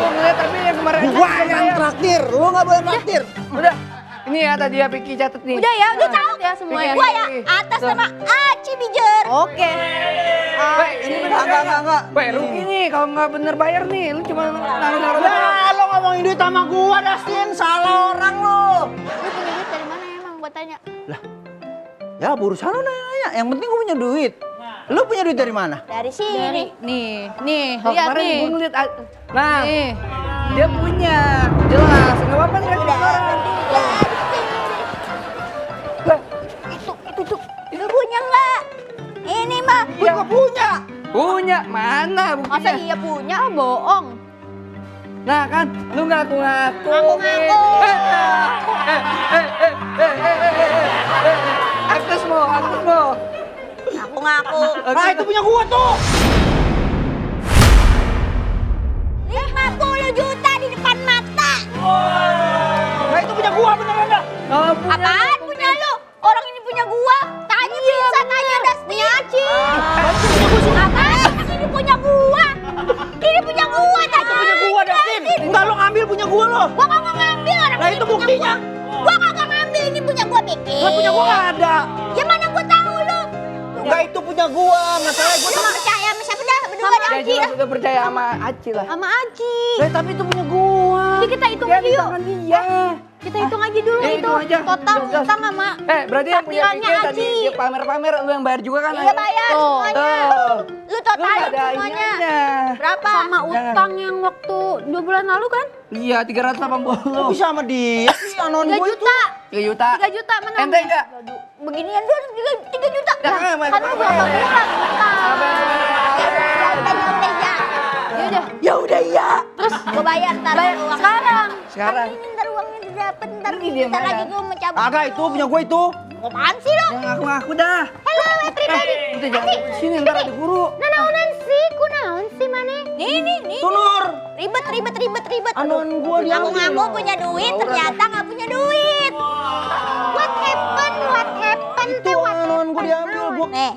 [SPEAKER 2] ngeliat tapi yang kemarin. Gua yang traktir. Lu nggak boleh traktir. Udah. Ini ya tadi ya Piki catet nih.
[SPEAKER 3] udah ya, udah tahu
[SPEAKER 9] ya semua ya.
[SPEAKER 3] Gua ya atas nama Aci Bijer.
[SPEAKER 2] Oke. Ini enggak. Weh, rugi nih kalau nggak bener bayar nih. Lu cuma naruh-naruh. Nah, lu ngomongin duit sama gua, Dustin. Salah orang lu.
[SPEAKER 3] Lu punya duit dari mana emang gua tanya?
[SPEAKER 2] Ya, urusan lu nanya. Yang penting gua punya duit. Lu punya duit dari mana?
[SPEAKER 3] Dari sini.
[SPEAKER 9] Nih,
[SPEAKER 2] Oh,
[SPEAKER 9] lihat
[SPEAKER 2] kemarin
[SPEAKER 9] nih.
[SPEAKER 2] gua ngeliat. Nah,
[SPEAKER 9] Nih.
[SPEAKER 2] Dia punya. Jelas, nggak apa-apa nih.
[SPEAKER 3] Lu punya nggak? Ini mah.
[SPEAKER 2] Gue nggak punya. Punya, mana buktinya?
[SPEAKER 9] Masa iya punya? Ah, bohong.
[SPEAKER 2] Nah kan, lu ngaku-ngaku.
[SPEAKER 3] Ngaku-ngaku.
[SPEAKER 2] Akses mo.
[SPEAKER 3] Ngaku-ngaku.
[SPEAKER 2] Nah itu punya gua tuh.
[SPEAKER 3] 50 juta di depan mata.
[SPEAKER 2] Nah itu punya gua beneran dah.
[SPEAKER 3] Apaan punya lu? Orang ini punya gua. Tanya bisa tanya Dasti. Punya Aci. Apaan? Ini punya gua. Ini punya gua. Tanya
[SPEAKER 2] Punya gua Dastin. Enggak lo ngambil punya gua lo.
[SPEAKER 3] Gua kagak ngambil orang
[SPEAKER 2] Nah
[SPEAKER 3] ini
[SPEAKER 2] itu
[SPEAKER 3] punya
[SPEAKER 2] buktinya.
[SPEAKER 3] Gua kagak ngambil ini punya gua pikir.
[SPEAKER 2] Lah punya gua nggak ada.
[SPEAKER 3] Ya mana gua tahu lu?
[SPEAKER 2] Enggak itu punya gua. Masalahnya gua
[SPEAKER 3] Lu
[SPEAKER 2] sama.
[SPEAKER 3] percaya sama siapa dah? Berdua dah.
[SPEAKER 2] Ya jelas udah percaya sama Aci lah.
[SPEAKER 9] Sama Aci.
[SPEAKER 2] Lah tapi itu punya gua.
[SPEAKER 9] Jadi kita hitung
[SPEAKER 2] Ya
[SPEAKER 9] aja
[SPEAKER 2] di
[SPEAKER 9] yuk.
[SPEAKER 2] tangan dia.
[SPEAKER 9] Kita hitung aja dulu
[SPEAKER 2] Ya,
[SPEAKER 9] itu.
[SPEAKER 2] hitung aja.
[SPEAKER 9] Total
[SPEAKER 2] Jelas.
[SPEAKER 9] utang sama.
[SPEAKER 2] Berarti yang punya
[SPEAKER 9] Takbirannya
[SPEAKER 2] pikir tadi
[SPEAKER 9] Aci.
[SPEAKER 2] dia pamer-pamer lu yang bayar juga kan?
[SPEAKER 3] Iya bayar
[SPEAKER 9] Tuh.
[SPEAKER 3] semuanya.
[SPEAKER 2] Tuh.
[SPEAKER 3] Lu
[SPEAKER 2] Lu
[SPEAKER 3] totalin
[SPEAKER 2] nggak ada
[SPEAKER 3] semuanya.
[SPEAKER 2] ininya.
[SPEAKER 3] Berapa?
[SPEAKER 9] Sama utang yang waktu 2 bulan lalu kan?
[SPEAKER 2] Iya 380. Bisa sama dia sih anon
[SPEAKER 9] 3
[SPEAKER 2] gua itu.
[SPEAKER 9] juta.
[SPEAKER 2] 3 juta.
[SPEAKER 9] 3 juta mana?
[SPEAKER 2] Ente enggak?
[SPEAKER 3] Beginian dulu 3 juta.
[SPEAKER 2] Nah,
[SPEAKER 9] Kan lu berapa bulan utang? Ya udah.
[SPEAKER 2] Ya udah iya.
[SPEAKER 3] Terus gue bayar ntar
[SPEAKER 9] Bayar
[SPEAKER 3] uang.
[SPEAKER 9] sekarang.
[SPEAKER 2] Sekarang.
[SPEAKER 3] Ini ntar uangnya didapet ntar.
[SPEAKER 2] Ini dia
[SPEAKER 3] Ntar
[SPEAKER 2] bayar.
[SPEAKER 3] lagi gue mau cabut.
[SPEAKER 2] Agak itu punya gua itu.
[SPEAKER 3] Apaan sih lu?
[SPEAKER 2] Yang ngaku-ngaku dah.
[SPEAKER 3] Halo pribadi.
[SPEAKER 2] Udah jangan sini ntar ada guru.
[SPEAKER 9] Naonan sih, kunaon sih mana?
[SPEAKER 3] Nih.
[SPEAKER 2] Tunur.
[SPEAKER 3] Ribet.
[SPEAKER 2] Anon gua dia.
[SPEAKER 3] Ngaku-ngaku punya duit, ternyata nggak punya duit. What happened?
[SPEAKER 2] Itu anon gua diambil gua.
[SPEAKER 3] Nih,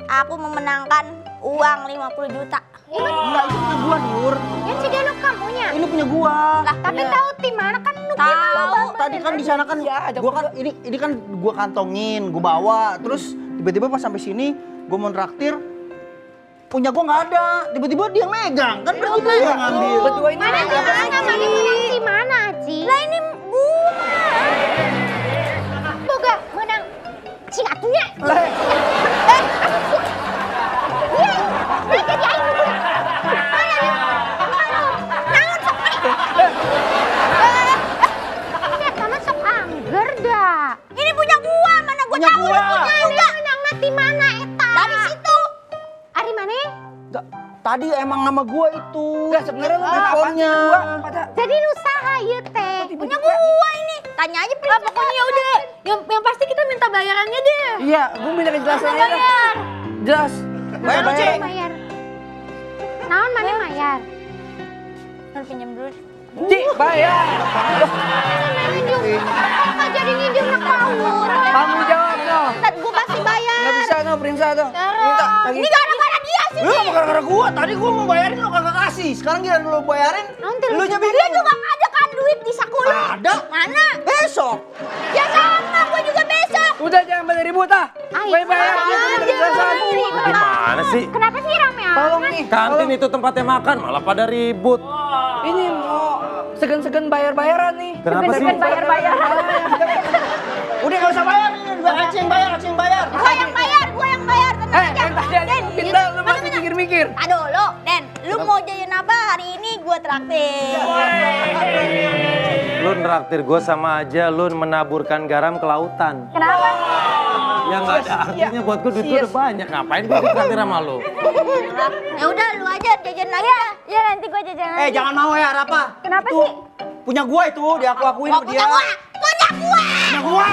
[SPEAKER 3] aku memenangkan uang 50 juta.
[SPEAKER 2] Enggak itu punya gua Nur.
[SPEAKER 9] Yang si Delo kamunya.
[SPEAKER 2] Ini punya gua.
[SPEAKER 3] Lah,
[SPEAKER 9] Tapi
[SPEAKER 2] Iya.
[SPEAKER 9] tahu di mana kan lu
[SPEAKER 3] Tahu.
[SPEAKER 2] Tadi kan di sana kan gua kan ini kan gua kantongin, gua bawa. Terus tiba-tiba pas sampai sini gua mau traktir punya gua nggak ada. Tiba-tiba dia yang megang. Kan berarti dia yang ngambil. Berdua ini
[SPEAKER 9] Mana di mana? Mana menang di mana, Aci?
[SPEAKER 3] Lah ini bunga.
[SPEAKER 9] Boga menang. Cing atunya. Mereka di aing dulu. Sama sok angger dah.
[SPEAKER 3] Ini punya gua, mana gua
[SPEAKER 2] Punya
[SPEAKER 3] tahu lu
[SPEAKER 2] gua.
[SPEAKER 3] punya juga.
[SPEAKER 9] Menang di mana eta?
[SPEAKER 3] Dari situ.
[SPEAKER 9] Ari mana?
[SPEAKER 2] Nggak, tadi emang nama gua itu. Enggak sebenarnya lu teleponnya.
[SPEAKER 9] Jadi usaha ieu teh.
[SPEAKER 3] Punya gua ini. Tanya aja Prince.
[SPEAKER 9] Pokoknya ya udah. Yang pasti kita minta bayarannya deh.
[SPEAKER 2] Iya, gua minta kejelasannya dah. Jelas. Bayar,
[SPEAKER 9] Bayar. Naon mana bayar?
[SPEAKER 3] Ntar pinjam dulu.
[SPEAKER 2] Ci, bayar.
[SPEAKER 9] Minjem. Kok jadi minjem nak kawur?
[SPEAKER 2] Kamu jawab no.
[SPEAKER 3] Ntar gua kasih bayar.
[SPEAKER 2] Nggak bisa no, Prinsa tuh. Minta lagi.
[SPEAKER 3] Ini gara-gara dia sih.
[SPEAKER 2] Lu apa gara-gara gua? Tadi gua mau bayarin lu kagak kasih. Sekarang giliran lu bayarin.
[SPEAKER 9] Nanti
[SPEAKER 2] Lu nya
[SPEAKER 3] Dia
[SPEAKER 2] bilang.
[SPEAKER 3] juga nggak ada kan duit di saku lu.
[SPEAKER 2] Ada.
[SPEAKER 3] Mana?
[SPEAKER 2] Besok.
[SPEAKER 3] Ya sama, gua juga besok.
[SPEAKER 2] Udah jangan banyak ribut ah.
[SPEAKER 9] Ayo,
[SPEAKER 2] Bayar.
[SPEAKER 9] ayo,
[SPEAKER 2] Minta
[SPEAKER 9] ayo,
[SPEAKER 2] kejelasan.
[SPEAKER 1] Gimana sih?
[SPEAKER 9] Kenapa sih rame amat?
[SPEAKER 2] Tolong nih.
[SPEAKER 1] Kantin itu tempatnya makan, malah pada ribut.
[SPEAKER 2] Ini mau segan-segan bayar-bayaran nih.
[SPEAKER 1] Kenapa sih?
[SPEAKER 9] Bayar-bayaran.
[SPEAKER 2] Udah nggak usah bayar nih. Acing yang bayar, Acing yang bayar.
[SPEAKER 3] Gua yang bayar, tenang aja.
[SPEAKER 2] Yang tadi aja lu pindah, lu masih mikir-mikir.
[SPEAKER 3] Aduh lo, Den, lu mau jajan apa hari ini gua traktir.
[SPEAKER 1] Lu neraktir gue sama aja, lu menaburkan garam ke lautan.
[SPEAKER 9] Kenapa?
[SPEAKER 1] Yang nggak ada artinya buat gue, duit gue udah banyak. Ngapain gue ditraktir sama lu?
[SPEAKER 3] Ya udah lu aja jajan lagi.
[SPEAKER 9] Ya nanti gua jajan lagi.
[SPEAKER 2] Jangan mau ya, Rafa.
[SPEAKER 9] Kenapa
[SPEAKER 2] Itu
[SPEAKER 9] sih?
[SPEAKER 2] punya gua itu, diaku-akuin
[SPEAKER 3] Oh,
[SPEAKER 2] sama dia.
[SPEAKER 3] punya gua.
[SPEAKER 2] Punya gua.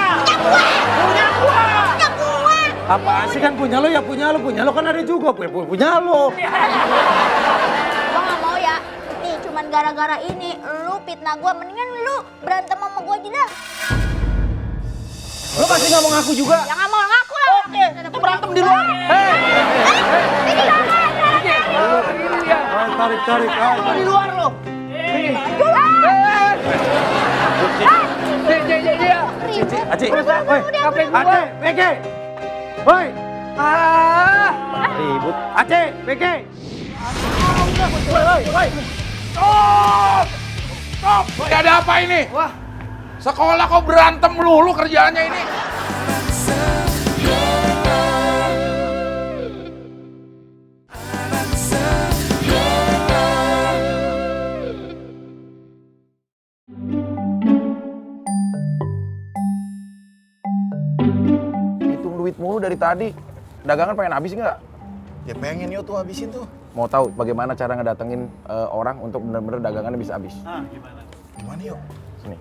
[SPEAKER 1] Apaan sih kan punya lu ya punya lu kan ada juga punya lu.
[SPEAKER 3] Gua nggak mau ya. Nih cuman gara-gara ini lu fitnah gua, mendingan lu berantem sama gua aja dah.
[SPEAKER 2] Lu pasti nggak mau ngaku juga.
[SPEAKER 3] Ya nggak mau ngaku lah.
[SPEAKER 2] Oke, kita berantem di luar.
[SPEAKER 1] Tarik.
[SPEAKER 2] Di luar lo.
[SPEAKER 1] Aci, woi, Aci, PG, woi, ribut, Aci, PG.
[SPEAKER 6] Stop! Gak ada apa ini? Wah. Sekolah kok berantem melulu kerjaannya ini?
[SPEAKER 10] duit mulu dari tadi. Dagangan pengen habis nggak?
[SPEAKER 7] Ya pengen yo tuh habisin tuh.
[SPEAKER 10] Mau tahu bagaimana cara ngedatengin orang untuk bener-bener dagangannya bisa habis?
[SPEAKER 7] Gimana yo?
[SPEAKER 10] Sini.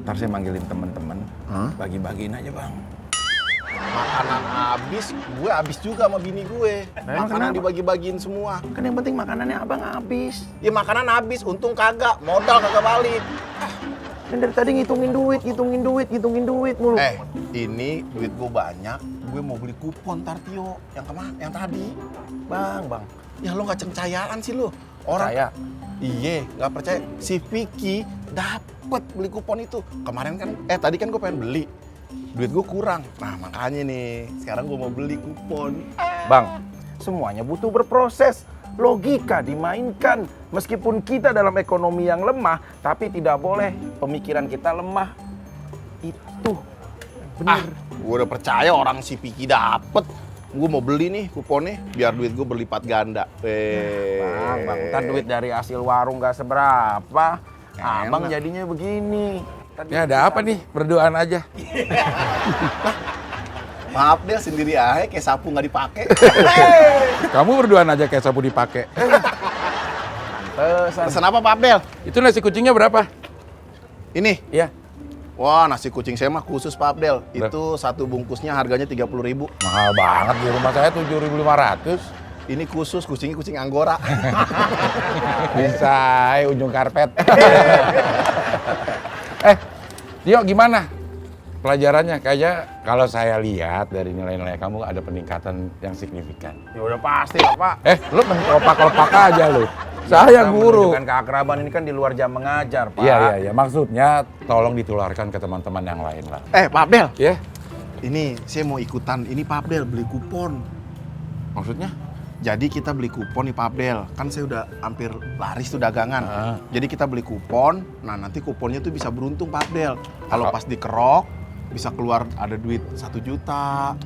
[SPEAKER 10] Ntar saya manggilin temen-temen, bagi-bagiin aja bang.
[SPEAKER 7] Makanan habis, gue habis juga sama bini gue.
[SPEAKER 10] Emang
[SPEAKER 7] Makanan
[SPEAKER 10] kenapa?
[SPEAKER 7] dibagi-bagiin semua.
[SPEAKER 10] Kan yang penting makanannya abang habis.
[SPEAKER 7] Ya makanan habis, untung kagak, modal kagak balik.
[SPEAKER 10] Dan dari tadi ngitungin duit mulu.
[SPEAKER 7] Ini duit gue banyak, gue mau beli kupon ntar Tio. Yang tadi.
[SPEAKER 10] Bang.
[SPEAKER 7] Ya lo gak percayaan sih lo. Orang
[SPEAKER 10] Percaya.
[SPEAKER 7] Iya, gak percaya. Si Vicky dapet beli kupon itu. Kemarin kan, tadi kan gue pengen beli. Duit gue kurang. Nah makanya nih, sekarang gue mau beli kupon.
[SPEAKER 10] Bang, semuanya butuh berproses. Logika dimainkan. Meskipun kita dalam ekonomi yang lemah, tapi tidak boleh pemikiran kita lemah. Itu bener.
[SPEAKER 7] Gue udah percaya orang si Vicky dapet. Gue mau beli nih kuponnya, biar duit gue berlipat ganda.
[SPEAKER 10] Bang, ntar duit dari hasil warung gak seberapa.
[SPEAKER 7] Enak.
[SPEAKER 10] Abang jadinya begini.
[SPEAKER 6] Ya ada apa nih? Berduaan aja.
[SPEAKER 7] Maaf deh, sendiri aja kayak sapu nggak dipakai.
[SPEAKER 6] Kamu berduaan aja kayak sapu dipakai.
[SPEAKER 7] Pesan apa Pak Abdel?
[SPEAKER 6] Itu nasi kucingnya berapa?
[SPEAKER 7] Ini?
[SPEAKER 6] Iya.
[SPEAKER 7] Wah, nasi kucing saya mah khusus Pak Abdel. Itu satu bungkusnya harganya 30.000.
[SPEAKER 6] Mahal banget, di rumah saya 7.500.
[SPEAKER 7] Ini khusus, kucingnya kucing Anggora.
[SPEAKER 6] Bisa, ujung karpet. Tio gimana? Pelajarannya kayaknya kalau saya lihat dari nilai-nilai kamu ada peningkatan yang signifikan.
[SPEAKER 10] Ya udah pasti lah Pak.
[SPEAKER 6] Lu mengelopak-kelopak aja lu. Saya guru.
[SPEAKER 10] Menunjukkan keakraban ini kan di luar jam mengajar Pak.
[SPEAKER 6] Iya. Maksudnya tolong ditularkan ke teman-teman yang lain lah.
[SPEAKER 7] Pak Abdel.
[SPEAKER 6] Ya?
[SPEAKER 7] Ini saya mau ikutan, ini Pak Abdel beli kupon.
[SPEAKER 6] Maksudnya?
[SPEAKER 7] Jadi kita beli kupon nih Pak Abdel. Kan saya udah hampir laris tuh dagangan. Jadi kita beli kupon, nah nanti kuponnya tuh bisa beruntung Pak Abdel. Kalau pas dikerok, bisa keluar ada duit 1 juta,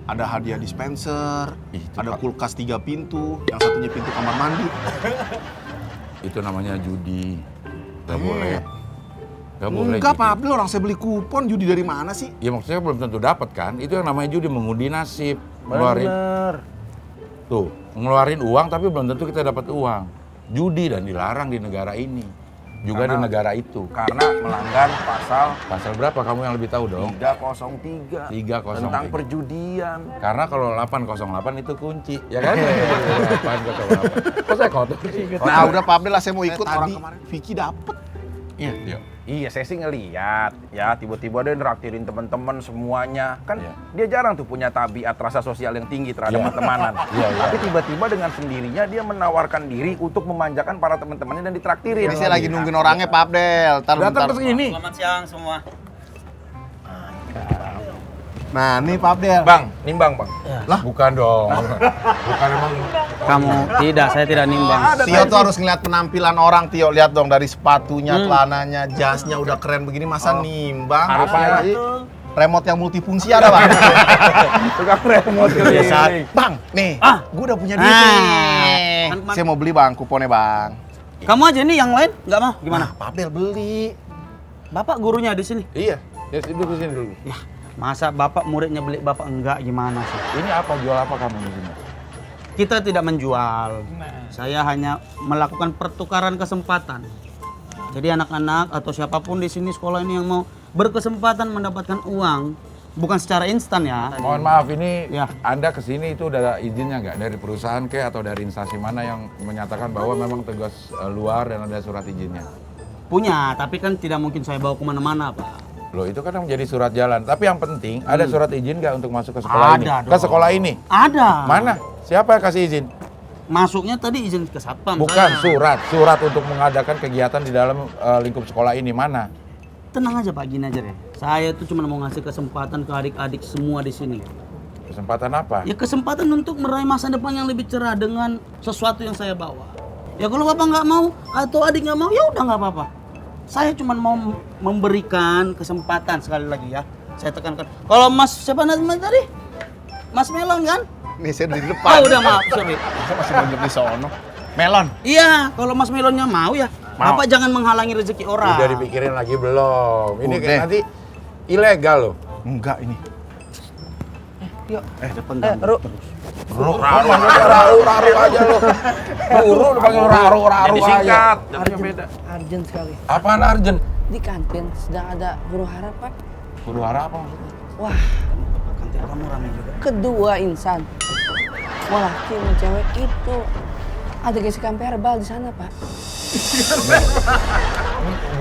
[SPEAKER 7] ada hadiah dispenser, ada kulkas 3 pintu, yang satunya pintu kamar mandi.
[SPEAKER 6] Itu namanya judi. Gak boleh. Gak boleh
[SPEAKER 7] Enggak
[SPEAKER 6] judi.
[SPEAKER 7] Pak Abdel, orang saya beli kupon, judi dari mana sih?
[SPEAKER 6] Ya maksudnya belum tentu dapat kan. Itu yang namanya judi, mengundi nasib. Ngeluarin, tuh, ngeluarin uang tapi belum tentu kita dapat uang. Judi dan dilarang di negara ini. Juga di negara itu.
[SPEAKER 10] Karena melanggar
[SPEAKER 6] Pasal berapa kamu yang lebih tahu dong?
[SPEAKER 10] 303
[SPEAKER 6] 303.
[SPEAKER 10] tentang perjudian.
[SPEAKER 6] Karena kalau 808 itu kunci, ya kan? 808. Kok saya kotor sih?
[SPEAKER 7] Nah udah Pak Abdel lah, saya mau ikut orang kemarin. Vicky dapet.
[SPEAKER 6] Iya.
[SPEAKER 10] Iya, saya sih ngeliat ya tiba-tiba dia neraktirin teman-teman semuanya. Kan
[SPEAKER 6] Iya.
[SPEAKER 10] dia jarang tuh punya tabiat rasa sosial yang tinggi terhadap
[SPEAKER 6] Iya.
[SPEAKER 10] pertemanan.
[SPEAKER 6] Iya.
[SPEAKER 10] Tapi tiba-tiba dengan sendirinya dia menawarkan diri untuk memanjakan para teman-temannya dan ditraktirin.
[SPEAKER 7] Ini saya lagi nungguin orangnya Pak Abdel.
[SPEAKER 6] Datang ke sini.
[SPEAKER 5] Selamat siang semua.
[SPEAKER 7] Nah nih Pak Abdel.
[SPEAKER 10] Bang, nimbang bang.
[SPEAKER 6] Bukan dong. Bukan emang.
[SPEAKER 5] Kamu tidak, saya tidak nimbang.
[SPEAKER 7] Tio tuh harus ngeliat penampilan orang, Tio. Lihat dong dari sepatunya, celananya, jasnya udah keren begini, masa nimbang?
[SPEAKER 10] Harusnya
[SPEAKER 7] Apalagi remote yang multifungsi ada, Bang.
[SPEAKER 10] Tukang remote
[SPEAKER 5] Biasa.
[SPEAKER 7] Bang, nih, gue udah punya duit nih.
[SPEAKER 5] Kan-
[SPEAKER 7] Saya mau beli, Bang, kuponnya, Bang.
[SPEAKER 5] Kamu aja nih, yang lain nggak mau? Gimana?
[SPEAKER 7] Nah, Pak Abdel beli.
[SPEAKER 5] Bapak gurunya di sini.
[SPEAKER 6] Iya. Ya duduk sini dulu.
[SPEAKER 5] Ya, masa bapak muridnya beli bapak enggak gimana sih?
[SPEAKER 6] Ini apa, jual apa kamu di sini?
[SPEAKER 5] Kita tidak menjual. Saya hanya melakukan pertukaran kesempatan. Jadi anak-anak atau siapapun di sini sekolah ini yang mau berkesempatan mendapatkan uang, bukan secara instan ya.
[SPEAKER 6] Mohon maaf, ini
[SPEAKER 5] Ya.
[SPEAKER 6] Anda kesini itu udah izinnya nggak dari perusahaan atau dari instansi mana yang menyatakan bahwa memang tugas luar dan ada surat izinnya?
[SPEAKER 5] Punya, tapi kan tidak mungkin saya bawa kemana-mana, Pak.
[SPEAKER 6] Loh, itu kan menjadi surat jalan. Tapi yang penting ada surat izin nggak untuk masuk ke sekolah ini?
[SPEAKER 5] Ada
[SPEAKER 6] Ke
[SPEAKER 5] dong.
[SPEAKER 6] sekolah ini?
[SPEAKER 5] Ada.
[SPEAKER 6] Mana? Siapa yang kasih izin?
[SPEAKER 5] Masuknya tadi izin ke satpam.
[SPEAKER 6] Bukan
[SPEAKER 5] saya.
[SPEAKER 6] surat untuk mengadakan kegiatan di dalam lingkup sekolah ini, mana?
[SPEAKER 5] Tenang aja Pak, gini aja deh. Saya tuh cuma mau ngasih kesempatan ke adik-adik semua di sini.
[SPEAKER 6] Kesempatan apa?
[SPEAKER 5] Ya kesempatan untuk meraih masa depan yang lebih cerah dengan sesuatu yang saya bawa. Ya kalau bapak nggak mau atau adik nggak mau, ya udah nggak apa-apa. Saya cuma mau memberikan kesempatan sekali lagi ya. Saya tekankan. Kalau Mas siapa namanya tadi? Mas Melon kan?
[SPEAKER 7] Nih, saya udah di
[SPEAKER 5] Oh
[SPEAKER 7] depan.
[SPEAKER 5] udah maaf, sorry.
[SPEAKER 7] Saya masih banyak di sono. Melon.
[SPEAKER 5] Iya, kalau Mas Melonnya mau ya.
[SPEAKER 7] Mau.
[SPEAKER 5] Bapak jangan menghalangi rezeki orang.
[SPEAKER 6] Udah dipikirin lagi belum? Ini
[SPEAKER 7] Udah.
[SPEAKER 6] nanti ilegal loh.
[SPEAKER 7] Enggak ini.
[SPEAKER 2] Yuk.
[SPEAKER 5] Pegang
[SPEAKER 2] Ru.
[SPEAKER 6] Raru aja lo. Guru dipanggil raru aja.
[SPEAKER 10] Disingkat.
[SPEAKER 2] Urgent sekali.
[SPEAKER 6] Apaan Arjen?
[SPEAKER 2] Di kantin sedang ada huru hara, Pak.
[SPEAKER 6] Guru hara apa maksudnya?
[SPEAKER 2] Wah,
[SPEAKER 5] kantin kamu ramai juga.
[SPEAKER 2] kedua insan. Laki sama cewek itu ada gesekan verbal di sana, Pak.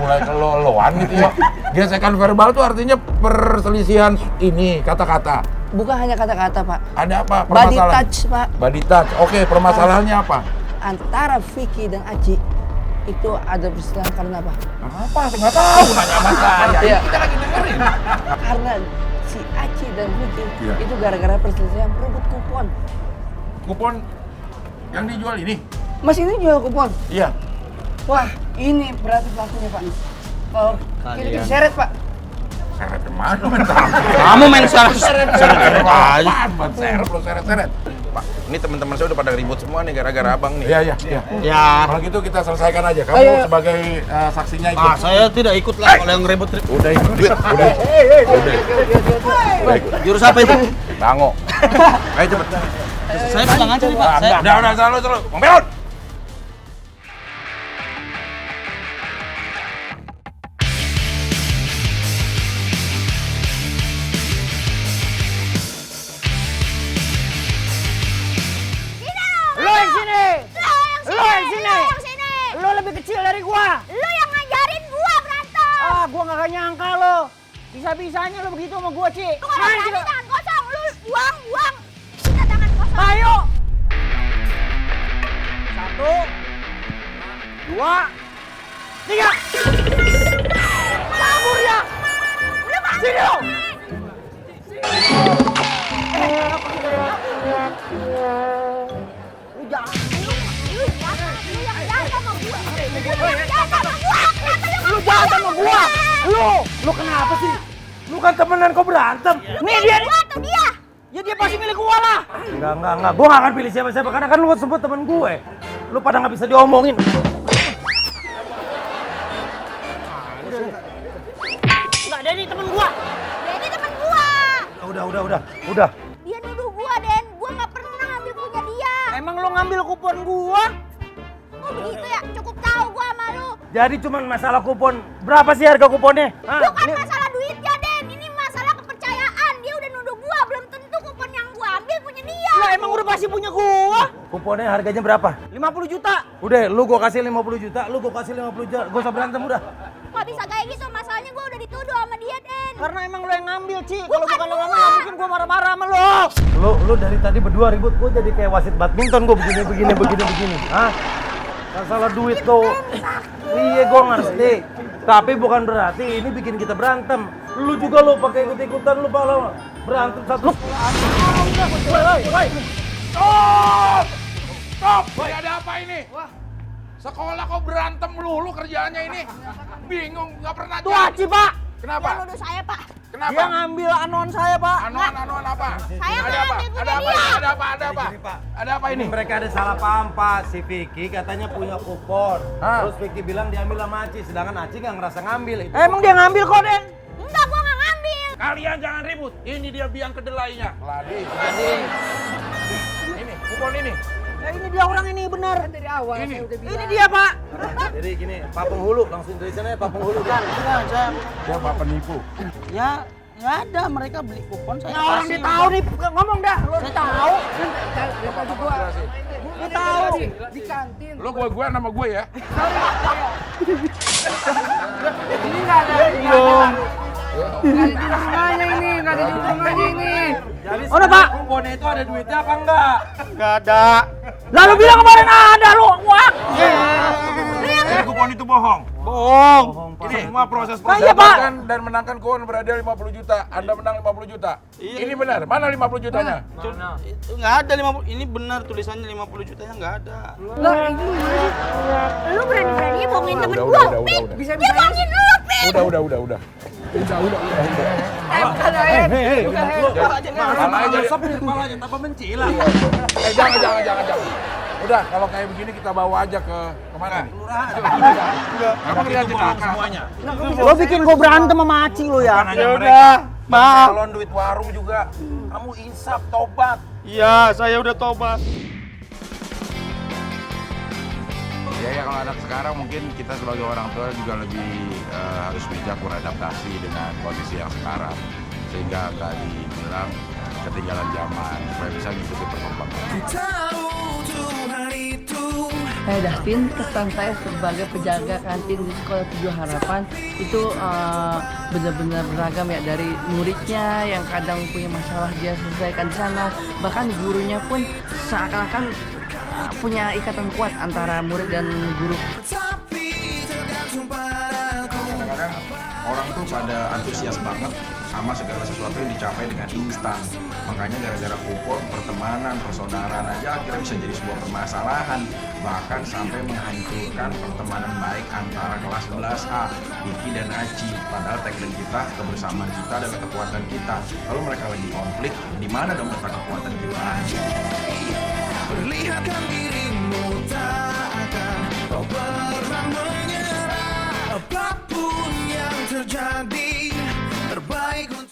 [SPEAKER 6] Mulai keloloan gitu ya. Gesekan verbal tuh artinya perselisihan ini kata-kata.
[SPEAKER 2] Bukan hanya kata-kata, Pak.
[SPEAKER 6] Ada apa?
[SPEAKER 2] Body touch, Pak.
[SPEAKER 6] Body touch. Oke, permasalahannya apa?
[SPEAKER 2] Antara Vicky dan Aci itu ada perselisihan karena apa?
[SPEAKER 6] Apa? Nggak tahu. Nanya sama saya.
[SPEAKER 2] Iya.
[SPEAKER 6] Kita lagi dengerin.
[SPEAKER 2] Karena si Aci dan Vicky
[SPEAKER 6] Iya.
[SPEAKER 2] itu gara-gara perselisihan perebut kupon.
[SPEAKER 6] Kupon yang dijual ini?
[SPEAKER 2] Mas ini jual kupon.
[SPEAKER 6] Iya.
[SPEAKER 2] Wah, ini berarti pelakunya, Pak. Oh, kita seret, Pak.
[SPEAKER 6] Seret kemana?
[SPEAKER 5] Kamu main seret aja.
[SPEAKER 6] Apaan? Seret lo, seret.
[SPEAKER 10] Pak, ini teman-teman saya udah pada ribut semua nih gara-gara abang nih.
[SPEAKER 6] Iya.
[SPEAKER 5] Ya.
[SPEAKER 6] Kalau gitu kita selesaikan aja. Kamu
[SPEAKER 2] Ayo.
[SPEAKER 6] sebagai saksinya ikut.
[SPEAKER 5] Saya tidak ikut lah kalau yang ribut.
[SPEAKER 6] Udah ikut duit. Udah.
[SPEAKER 5] Jurus apa itu?
[SPEAKER 6] Tango. Ayo cepet.
[SPEAKER 5] Saya pegang aja nih, Pak.
[SPEAKER 6] Udah, selalu. Bang Beon.
[SPEAKER 2] Lo yang sini. Lo yang sini. Lo lebih kecil dari gua.
[SPEAKER 3] Lu yang ngajarin gua berantem.
[SPEAKER 2] Ah, gua gak nyangka lo. Bisa-bisanya lo begitu sama gua, Ci.
[SPEAKER 3] Lu kalau berani tangan kosong, lu buang. Kita tangan kosong.
[SPEAKER 2] Ayo. 1, 2, 3. Kabur ya. Sini lo. Lu jahat sama gua. Lu kenapa sih?
[SPEAKER 1] Lu kan temenan kok berantem.
[SPEAKER 2] Nih dia.
[SPEAKER 3] Atau dia?
[SPEAKER 2] Ya dia pasti milik gua lah.
[SPEAKER 1] Enggak. Gua gak akan pilih siapa-siapa karena kan lu sebut temen gue. Lu pada nggak bisa diomongin.
[SPEAKER 2] Enggak, Denny temen gua.
[SPEAKER 3] Ini temen gua.
[SPEAKER 1] Udah.
[SPEAKER 3] Dia nuduh gua, Den. Gua nggak pernah ngambil punya dia.
[SPEAKER 2] Emang lu ngambil kupon gua?
[SPEAKER 3] Oh begitu ya? Cukup tahu gua sama lu.
[SPEAKER 1] Jadi cuman masalah kupon. Berapa sih harga kuponnya?
[SPEAKER 3] Bukan masalah duitnya, Den. Ini masalah kepercayaan. Dia udah nuduh gua. Belum tentu kupon yang gua ambil punya dia.
[SPEAKER 2] Lah emang udah pasti punya gua.
[SPEAKER 1] Kuponnya harganya berapa?
[SPEAKER 2] 50 juta.
[SPEAKER 1] Udah, lu gua kasih 50 juta, lu gua kasih 50 juta. Gua usah berantem udah.
[SPEAKER 3] Nggak bisa kayak gitu. Masalahnya gua udah dituduh sama dia, Den.
[SPEAKER 2] Karena emang lu yang ngambil, Ci. Kalau
[SPEAKER 3] Bukan
[SPEAKER 2] bukan lu ngambil,
[SPEAKER 3] gua.
[SPEAKER 2] nggak mungkin gua marah-marah sama lu.
[SPEAKER 1] Lu dari tadi berdua ribut, gua jadi kayak wasit badminton gua begini. Hah? Masalah duit tuh. Iya, gua ngerti. Tapi bukan berarti ini bikin kita berantem. Lu juga lu pakai ikut-ikutan lu malah berantem satu.
[SPEAKER 6] Stop! Boy, ada apa ini? Sekolah kok berantem melulu kerjaannya ini? Bingung, nggak pernah
[SPEAKER 2] Tuh Aci, Pak.
[SPEAKER 6] Kenapa?
[SPEAKER 3] Dia nuduh saya, Pak.
[SPEAKER 6] Kenapa?
[SPEAKER 2] Dia ngambil anon saya, Pak.
[SPEAKER 6] Anuan apa?
[SPEAKER 3] Saya
[SPEAKER 6] Ada
[SPEAKER 3] nggak
[SPEAKER 6] apa?
[SPEAKER 3] ambil punya
[SPEAKER 6] Ada apa?
[SPEAKER 3] dia.
[SPEAKER 6] Ada apa? Ada apa ini?
[SPEAKER 1] Mereka ada salah paham, Pak. Si Vicky katanya punya kupon.
[SPEAKER 6] Hah?
[SPEAKER 1] Terus Vicky bilang diambil sama Aci, sedangkan Aci nggak ngerasa ngambil. Itu
[SPEAKER 2] Emang dia ngambil kok, Den?
[SPEAKER 3] Enggak, gua nggak ngambil.
[SPEAKER 6] Kalian jangan ribut. Ini dia biang kedelainya. Ladi. Ini, kupon ini.
[SPEAKER 2] Ya ini dia orang ini benar. Dari awal
[SPEAKER 6] Ini.
[SPEAKER 2] saya udah bilang. Ini dia, Pak.
[SPEAKER 1] Jadi gini, Pak Penghulu, langsung dari sana ya Pak Penghulu.
[SPEAKER 5] Enggak, saya
[SPEAKER 6] Dia apa penipu?
[SPEAKER 5] ya nggak ada, mereka beli kupon saya
[SPEAKER 2] Nah, orang
[SPEAKER 5] kasih.
[SPEAKER 2] dia tahu nih, ngomong dah. Lu tahu. Dia tahu. Di kantin.
[SPEAKER 6] Lo gue nama gue ya.
[SPEAKER 2] Ini enggak ada. Enggak ada hubungannya ini.
[SPEAKER 1] Jadi
[SPEAKER 2] Udah, Pak.
[SPEAKER 1] kuponnya itu ada duitnya apa enggak?
[SPEAKER 5] Nggak ada.
[SPEAKER 2] Lalu bilang kemarin ada lu. Wah.
[SPEAKER 6] Jadi kupon itu bohong.
[SPEAKER 5] Bohong.
[SPEAKER 6] Ini semua proses
[SPEAKER 2] Iya, Pak.
[SPEAKER 6] dan menangkan kupon berhadiah 50 juta. Anda menang 50 juta. Ini benar. Mana 50 jutanya?
[SPEAKER 5] Itu nggak ada 50. Ini benar tulisannya 50 jutanya nggak ada.
[SPEAKER 3] Lu berani-beraninya bohongin temen
[SPEAKER 6] Udah,
[SPEAKER 3] gua,
[SPEAKER 6] udah,
[SPEAKER 3] Pik.
[SPEAKER 6] udah.
[SPEAKER 3] Dia bohongin lu, Pik.
[SPEAKER 6] Udah.
[SPEAKER 1] Malah jadi kepalanya tanpa mencilah.
[SPEAKER 6] Jangan. Udah, kalau kayak begini kita bawa aja ke kemana? Emang lihat semuanya.
[SPEAKER 2] Lo bikin gua berantem sama Aci lo ya.
[SPEAKER 6] Ya udah.
[SPEAKER 1] Maaf.
[SPEAKER 10] Salon duit warung juga. Kamu insaf, tobat.
[SPEAKER 1] Iya, saya udah tobat.
[SPEAKER 6] Ya kalau anak sekarang mungkin kita sebagai orang tua juga lebih harus bijak beradaptasi dengan kondisi yang sekarang. Sehingga nggak dibilang ketinggalan zaman, supaya bisa mengikuti perkembangan.
[SPEAKER 11] Dustin, kesan saya sebagai penjaga kantin di Sekolah 7 Harapan itu benar-benar beragam ya, dari muridnya yang kadang punya masalah dia selesaikan di sana, bahkan gurunya pun seakan-akan punya ikatan kuat antara murid dan guru.
[SPEAKER 10] Kadang-kadang orang tuh pada antusias banget sama segala sesuatu yang dicapai dengan instan. Makanya gara-gara kupon, pertemanan, persaudaraan aja akhirnya bisa jadi sebuah permasalahan. Bahkan sampai menghancurkan pertemanan baik antara kelas 11A, Diki dan Aci. Padahal tagline kita, kebersamaan kita adalah kekuatan kita. Kalau mereka lagi konflik, di mana dong letak kekuatan kita? Perlihatkan diri